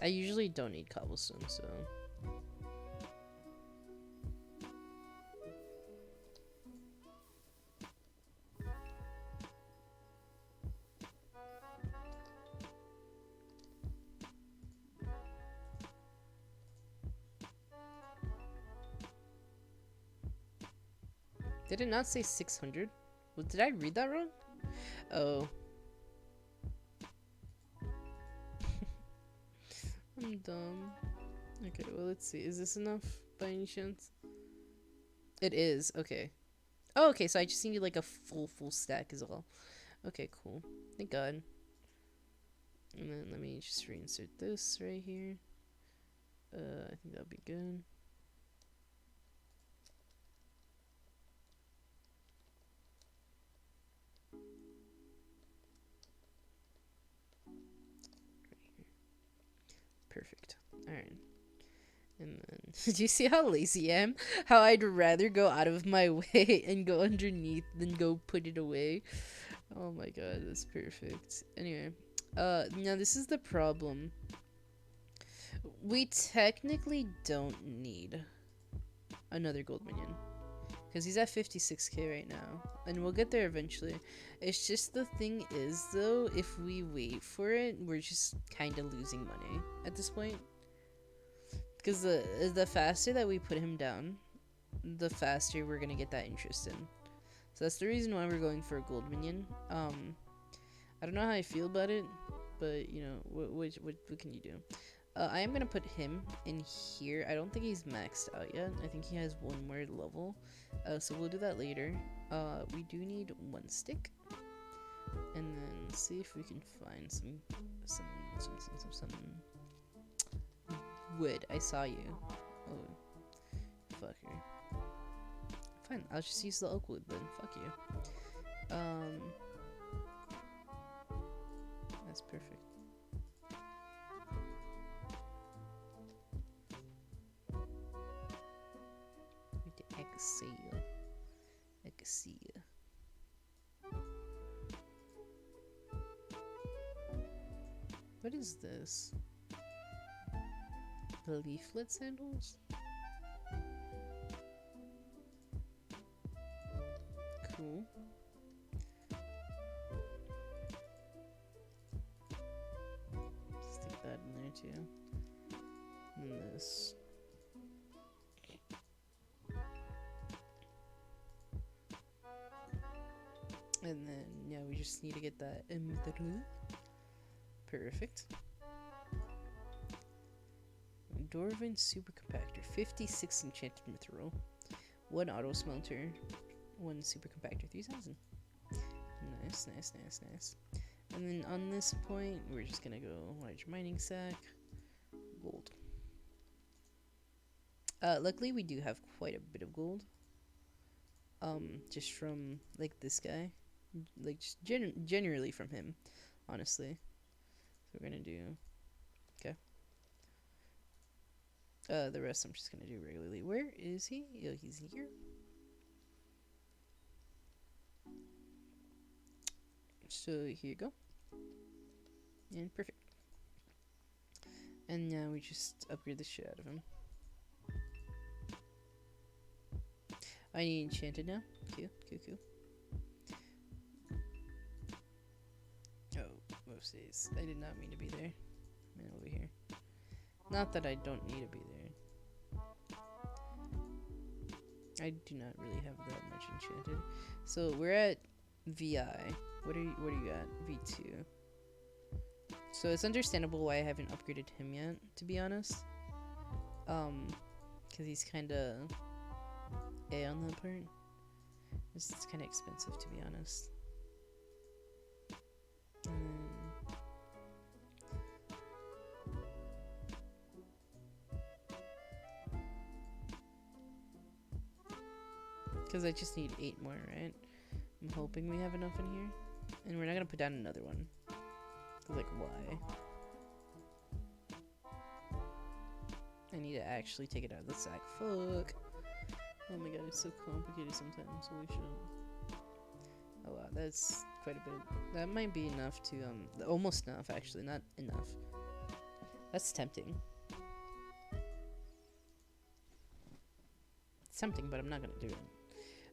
I usually don't need cobblestone, so... Did it not say 600? Well, did I read that wrong? Oh. I'm dumb. Okay, well, let's see. Is this enough by any chance? It is. Okay. Oh, okay, so I just need like a full stack as well. Okay, cool. Thank God. And then let me just reinsert this right here. I think that'll be good. Perfect. Alright. And then, do you see how lazy I am? How I'd rather go out of my way and go underneath than go put it away. Oh my god, that's perfect. Anyway, now this is the problem. We technically don't need another gold minion. Because he's at 56k right now. And we'll get there eventually. It's just the thing is, though, if we wait for it, we're just kind of losing money at this point. Because the faster that we put him down, the faster we're going to get that interest in. So that's the reason why we're going for a gold minion. I don't know how I feel about it, but, you know, what can you do? I am going to put him in here. I don't think he's maxed out yet. I think he has one more level. So we'll do that later. We do need 1 stick. And then see if we can find some wood. I saw you. Oh, fucker. Fine, I'll just use the oak wood then. Fuck you. That's perfect. Ecclesia. What is this? leaflet sandals? Cool. Stick that in there too. And this. And then, yeah, we just need to get that in the perfect. Dwarven Super Compactor, 56 enchanted mithril, 1 auto smelter, 1 super compactor, 3000. Nice, nice, nice, nice. And then on this point, we're just gonna go large mining sack, gold. Luckily we do have quite a bit of gold. Just from like this guy, like just generally from him, honestly. So we're gonna do, okay. The rest I'm just gonna do regularly. Where is he? Oh, he's here. So here you go. And perfect. And now we just upgrade the shit out of him. I need enchanted now. Cool, cool, cool. Oh, whoopsies. I did not mean to be there. I'm over here. Not that I don't need to be there. I do not really have that much enchanted. So we're at VI. What are you at? V2. So it's understandable why I haven't upgraded him yet, to be honest. Cause he's kinda A on that part. It's kinda expensive, to be honest. Because I just need 8 more, right? I'm hoping we have enough in here. And we're not gonna put down another one. Like, why? I need to actually take it out of the sack. Fuck. Oh my god, it's so complicated sometimes. Holy shit. Oh wow, that's quite a bit. That might be enough to, almost enough, actually. Not enough. That's tempting. It's tempting, but I'm not gonna do it.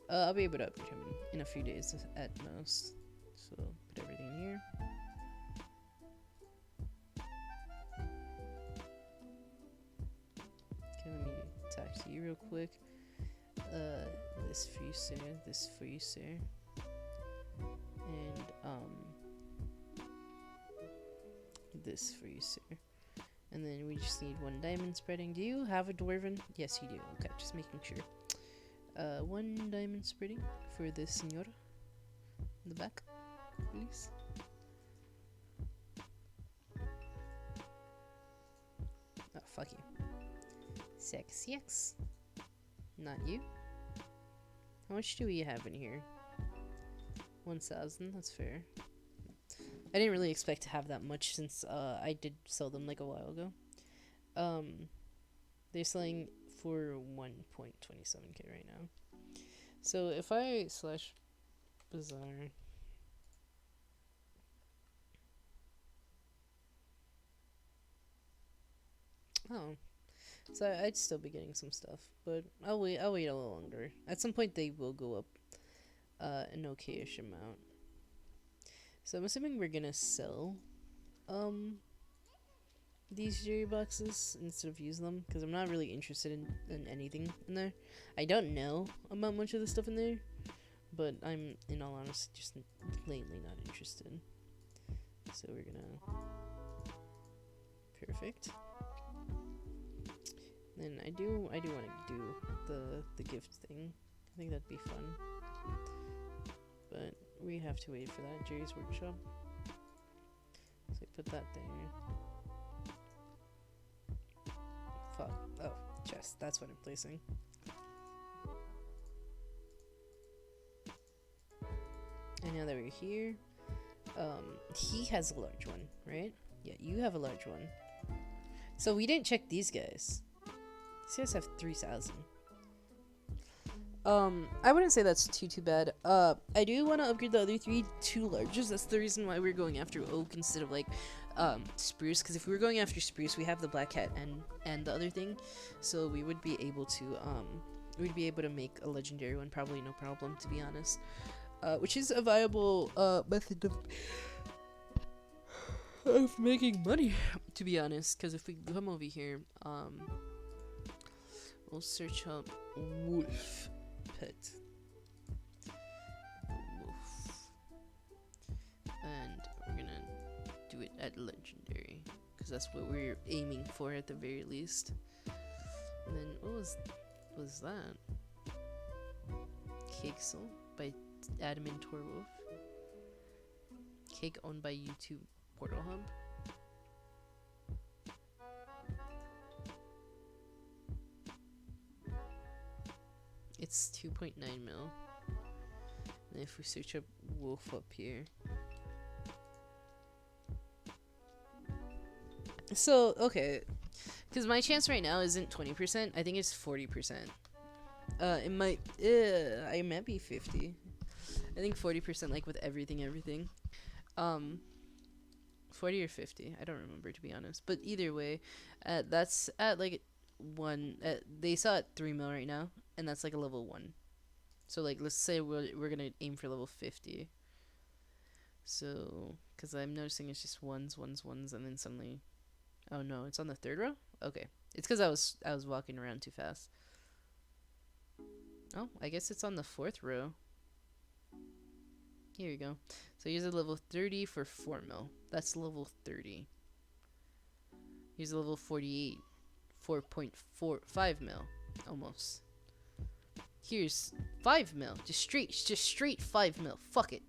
I'll be able to upgrade him in a few days at most. So, put everything in here. Okay, let me attack to you real quick. This for you, sir. This for you, sir. And, this for you, sir. And then we just need 1 diamond spreading. Do you have a dwarven? Yes, you do. Okay, just making sure. 1 diamond spreading for this senor in the back, please. Oh, fuck you. Sexy X. Not you. How much do we have in here? 1,000, that's fair. I didn't really expect to have that much since I did sell them like a while ago. They're selling for 1.27k right now. So if I slash bazaar, oh, so I'd still be getting some stuff, but I'll wait a little longer. At some point they will go up an okay-ish amount. So I'm assuming we're gonna sell these jewelry boxes instead of use them, because I'm not really interested in anything in there. I don't know about much of the stuff in there, but I'm, in all honesty, just plainly not interested. So we're gonna perfect. Then I do want to do the gift thing. I think that'd be fun, but we have to wait for that Jerry's workshop. So put that there. Fuck. Oh, chest. That's what I'm placing. And now that we're here, he has a large one, right? Yeah, you have a large one. So we didn't check these guys. These guys have 3,000. I wouldn't say that's too bad. I do want to upgrade the other 3 to larges. That's the reason why we're going after oak instead of like spruce, because if we were going after spruce, we have the black cat and the other thing, so we would be able to make a legendary one, probably no problem, to be honest. Which is a viable method of making money, to be honest, because if we come over here, we'll search up wolf pet. Wolf. And we're gonna do it at legendary, because that's what we're aiming for at the very least. And then what was that? Hypixel by Adam and Torwolf. Cake owned by YouTube Portal Hub. It's 2.9 mil. And if we search up wolf up here. So, okay. Because my chance right now isn't 20%. I think it's 40%. It might... I might be 50. I think 40%, like, with everything. 40 or 50. I don't remember, to be honest. But either way, that's at, like, 1... they saw at 3 mil right now. And that's, like, a level 1. So, like, let's say we're gonna aim for level 50. So... Because I'm noticing it's just ones, and then suddenly... Oh, no. It's on the 3rd row? Okay. It's because I was walking around too fast. Oh, I guess it's on the 4th row. Here you go. So here's a level 30 for 4 mil. That's level 30. Here's a level 48. 4.45 mil. Almost. Here's 5 mil. Just straight 5 mil. Fuck it.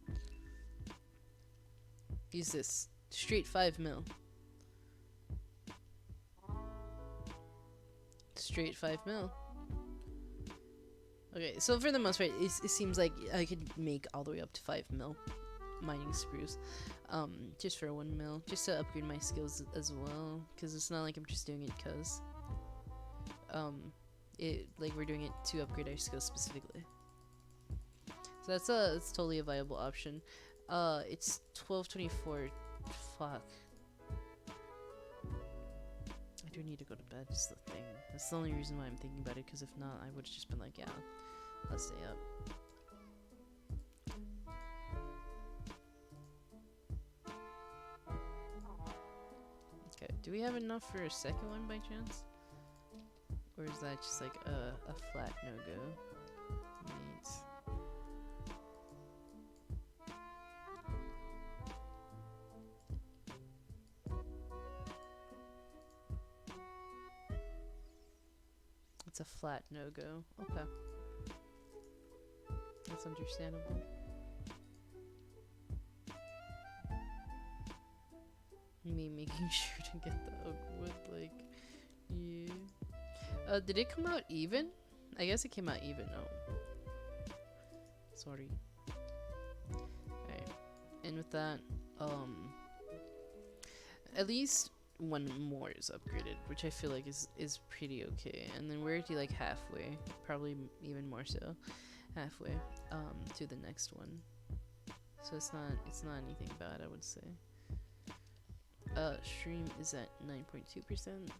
Use this. Straight 5 mil. Straight 5 mil. Okay, so for the most part, it seems like I could make all the way up to 5 mil mining spruce. Just for 1 mil, just to upgrade my skills as well, because it's not like I'm just doing it because we're doing it to upgrade our skills specifically. So that's totally a viable option. It's 12:24. Fuck. I do need to go to bed, is the thing. That's the only reason why I'm thinking about it, because if not, I would have just been like, yeah, I'll stay up. Okay, do we have enough for a second one by chance? Or is that just like a flat no-go? Neat. It's a flat no-go. Okay. That's understandable. Me making sure to get the oak wood, like, yeah. Did it come out even? I guess it came out even. No. Sorry. Alright. And with that, at least one more is upgraded, which I feel like is pretty okay. And then we're already like halfway, probably even more so, halfway to the next one. So it's not anything bad, I would say. Stream is at 9.2%.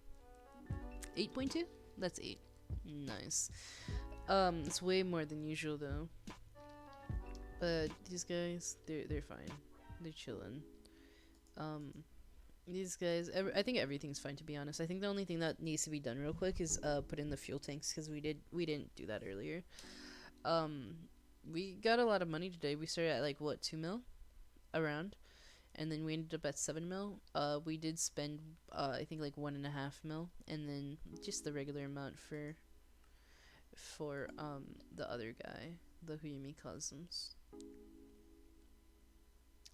8.2? That's 8. Nice. It's way more than usual though. But these guys, they're fine. They're chilling. These guys, I think everything's fine, to be honest. I think the only thing that needs to be done real quick is put in the fuel tanks, because we didn't do that earlier. We got a lot of money today. We started at like what, 2 mil around, and then we ended up at 7 mil. We did spend I think like 1.5 mil, and then just the regular amount for the other guy, the Huyumi Cosmos,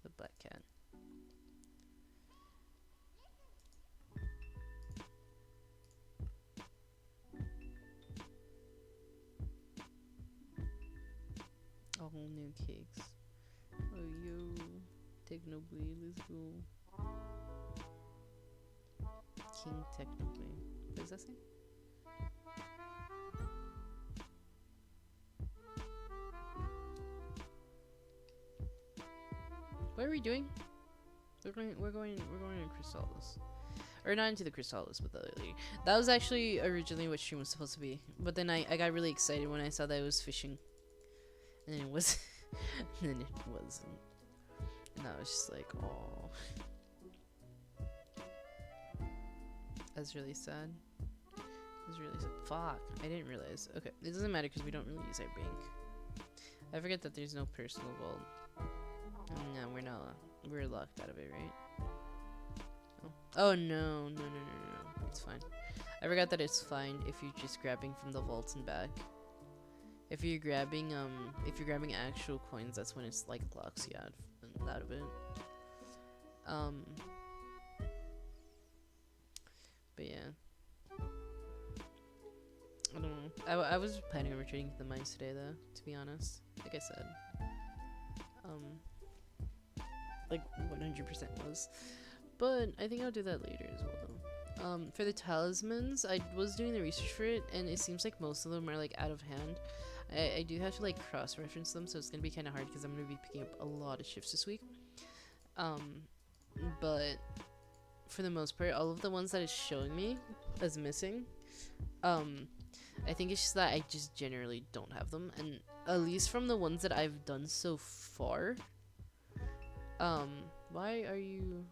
the black cat. All new cakes. Oh yo, Technoblade, let's go. King Technoblade. What does that say? What are we doing? We're going to Chrysalis. Or not into the Chrysalis, but the other lady. That was actually originally what stream was supposed to be. But then I got really excited when I saw that it was fishing. And it was and then it wasn't. And I was just like, oh. That's really sad. It's really sad. Fuck. I didn't realize. Okay. It doesn't matter because we don't really use our bank. I forget that there's no personal vault. No, we're not. We're locked out of it, right? Oh no. It's fine. I forgot that it's fine if you're just grabbing from the vaults and back. If you're grabbing actual coins, that's when it's like locks you out of it. But yeah. I don't know. I was planning on returning to the mines today though, to be honest. Like I said. Like 100% was. But I think I'll do that later as well though. For the talismans, I was doing the research for it, and it seems like most of them are like out of hand. I do have to like cross-reference them, so it's gonna be kind of hard because I'm gonna be picking up a lot of shifts this week. But for the most part, all of the ones that it's showing me as missing, I think it's just that I just generally don't have them, and at least from the ones that I've done so far. Why are you?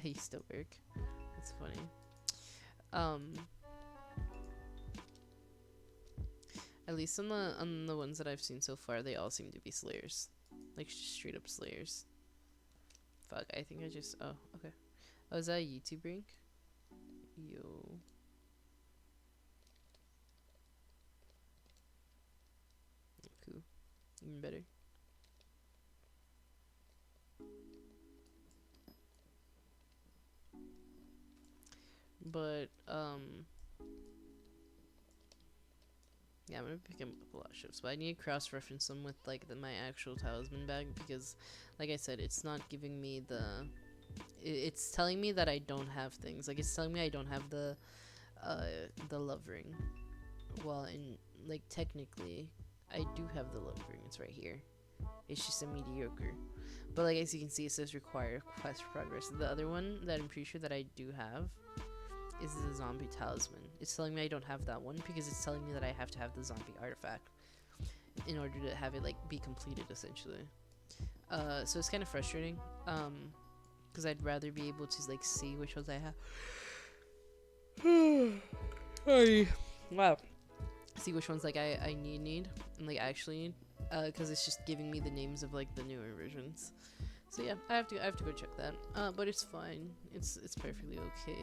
You still work. That's funny. At least on the ones that I've seen so far, they all seem to be slayers, like straight up slayers. Fuck, I think I just. Oh, okay. Oh, is that a YouTube rank? Yo. Cool. Even better. But yeah, I'm gonna pick up a lot of shifts, but I need to cross-reference them with like my actual talisman bag because, like I said, it's not giving me the. It's telling me that I don't have things. Like it's telling me I don't have the love ring. Well, in like technically, I do have the love ring. It's right here. It's just a mediocre. But like as you can see, it says require quest progress. The other one that I'm pretty sure that I do have is the zombie talisman. It's telling me I don't have that one because it's telling me that I have to have the zombie artifact in order to have it like be completed essentially. So it's kind of frustrating because I'd rather be able to like see which ones I have. Wow. See which ones like I need and like actually need because it's just giving me the names of like the newer versions. So yeah, I have to go check that. But it's fine. It's perfectly okay.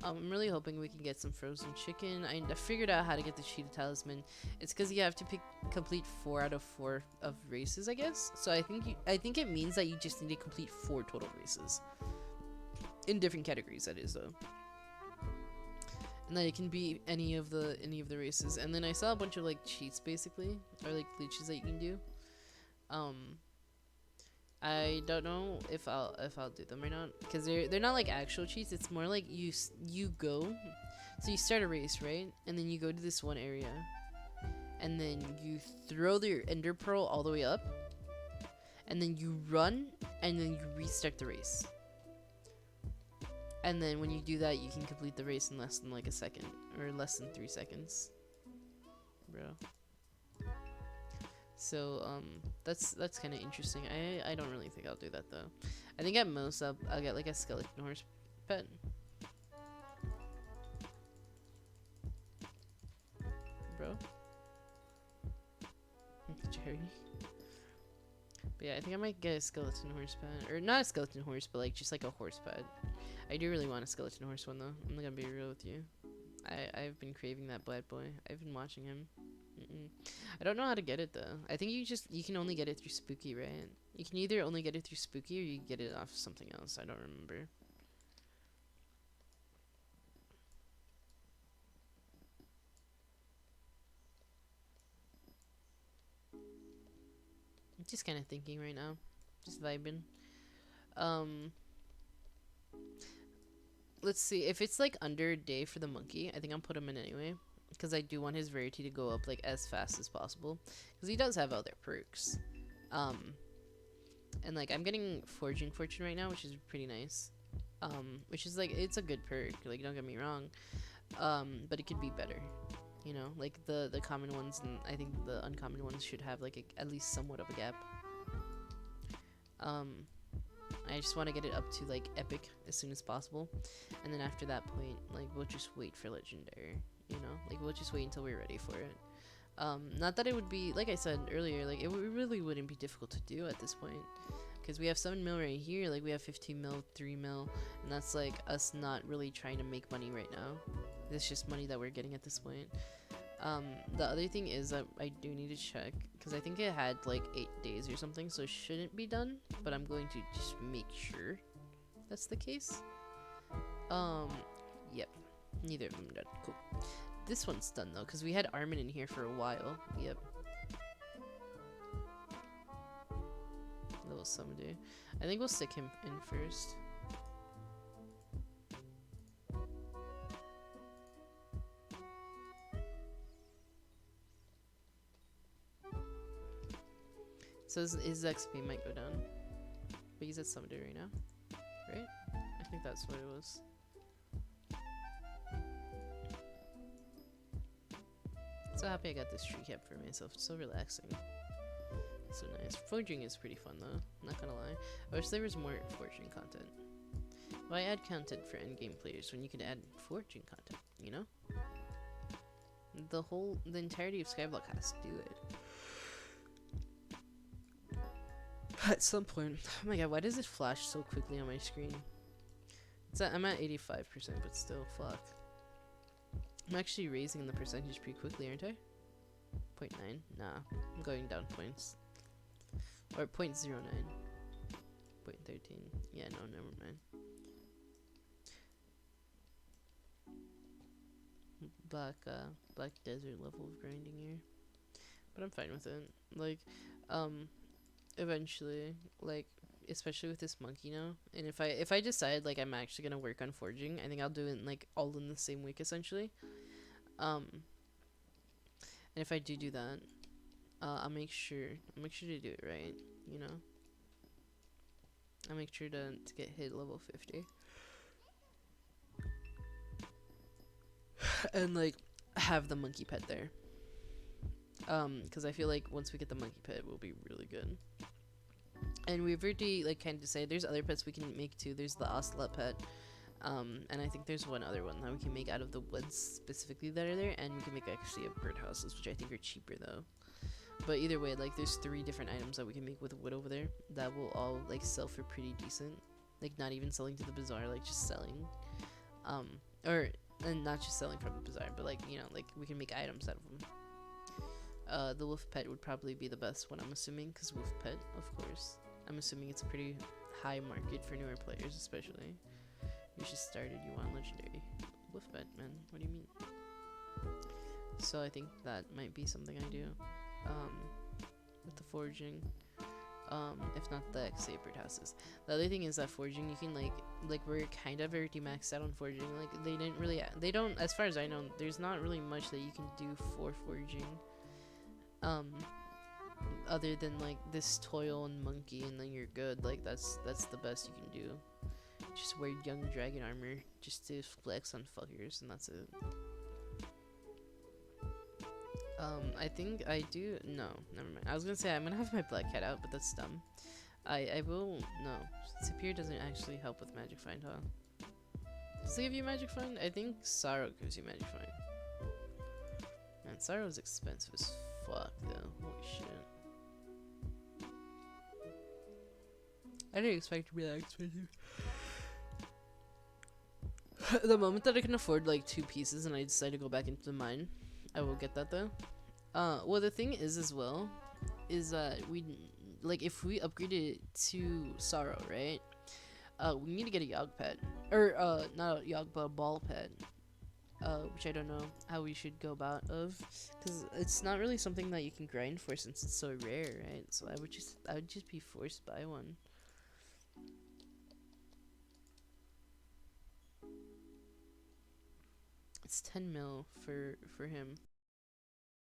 I'm really hoping we can get some frozen chicken. I figured out how to get the cheetah talisman. It's because you have to complete 4 out of 4 of races, I guess. So I think it means that you just need to complete 4 total races in different categories. That is though, and that it can be any of the races. And then I saw a bunch of like cheats basically, or like glitches that you can do. I don't know if I'll do them or not because they're not like actual cheats. It's more like you go, so you start a race, right? And then you go to this one area, and then you throw your ender pearl all the way up, and then you run, and then you restart the race. And then when you do that, you can complete the race in less than like a second or less than 3 seconds, bro. So that's kind of interesting. I don't really think I'll do that though. I think at most I'll get like a skeleton horse pet. Bro. Jerry. But yeah, I think I might get a skeleton horse pet, or not a skeleton horse, but like just like a horse pet. I do really want a skeleton horse one though. I'm not gonna be real with you. I've been craving that black boy. I've been watching him. I don't know how to get it though. I think you can only get it through Spooky, right? You can either only get it through Spooky or you get it off something else. I don't remember. I'm just kind of thinking right now, just vibing. Let's see if it's like under a day for the monkey. I think I'll put him in anyway. Because I do want his rarity to go up like as fast as possible, because he does have other perks. And like I'm getting forging fortune right now, which is pretty nice. Which is like it's a good perk. Like don't get me wrong. But it could be better. You know, like the common ones, and I think the uncommon ones should have like at least somewhat of a gap. I just want to get it up to like epic as soon as possible, and then after that point, like we'll just wait for legendary. You know, like we'll just wait until we're ready for it. Not that it would be, like I said earlier, like it really wouldn't be difficult to do at this point, because we have 7 mil right here, like we have 15 mil, 3 mil, and that's like us not really trying to make money right now. It's just money that we're getting at this point. The other thing is that I do need to check, because I think it had like 8 days or something, so it shouldn't be done, but I'm going to just make sure that's the case. Yep, neither of them done. Cool. This one's done though, because we had Armin in here for a while. Yep. Little someday. I think we'll stick him in first. So his XP might go down, but he's at someday right now, right? I think that's what it was. So happy I got this tree cap for myself. It's so relaxing. So nice. Forging is pretty fun though, not gonna lie. I wish there was more forging content. Why add content for endgame players when you can add forging content, you know? The entirety of Skyblock has to do it. At some point. Oh my god, why does it flash so quickly on my screen? I'm at 85%, but still, fuck. I'm actually raising the percentage pretty quickly, aren't I? 0.9? Nah, I'm going down points. Or 0.09. 0.13. Yeah, no, never mind. Black desert level of grinding here. But I'm fine with it. Like, eventually, like, especially with this monkey now, and if I decide like I'm actually gonna work on forging, I think I'll do it in, like all in the same week essentially. And if I do that, I'll make sure to do it right, you know. I'll make sure to get hit level 50 and like have the monkey pet there, because I feel like once we get the monkey pet, we'll be really good. And we've already like kind of decided there's other pets we can make too. There's the ocelot pet, and I think there's one other one that we can make out of the woods specifically that are there, and we can make actually a birdhouses, which I think are cheaper though. But either way, like there's 3 different items that we can make with wood over there that will all like sell for pretty decent. Like not even selling to the bazaar, like just selling, and not just selling from the bazaar, but like, you know, like we can make items out of them. The wolf pet would probably be the best one, I'm assuming, because wolf pet, of course. I'm assuming it's a pretty high market for newer players, especially. You just started, you want legendary. Wolf pet, man. What do you mean? So I think that might be something I do. With the forging. If not the XA birdhouses. The other thing is that forging, you can like we're kind of already maxed out on forging. Like they don't, as far as I know, there's not really much that you can do for forging. Other than like this toil and monkey, and then you're good. Like that's the best you can do. Just wear young dragon armor just to flex on fuckers, and that's it. I think I do. No, never mind. I was gonna say I'm gonna have my black cat out, but that's dumb. I will. No, Sapir doesn't actually help with magic find, huh? Does it give you magic find? I think Sorrow gives you magic find. Man, Sorrow's expensive as fuck though. Holy shit. I didn't expect it to be that expensive. The moment that I can afford like 2 pieces and I decide to go back into the mine, I will get that though. Well, the thing is as well, is that like if we upgraded it to Sorrow, right? We need to get a Yogg pet, or not a Yogg, but a ball pet. Which I don't know how we should go about because it's not really something that you can grind for since it's so rare, right? So I would just be forced to buy one. It's 10 mil for him.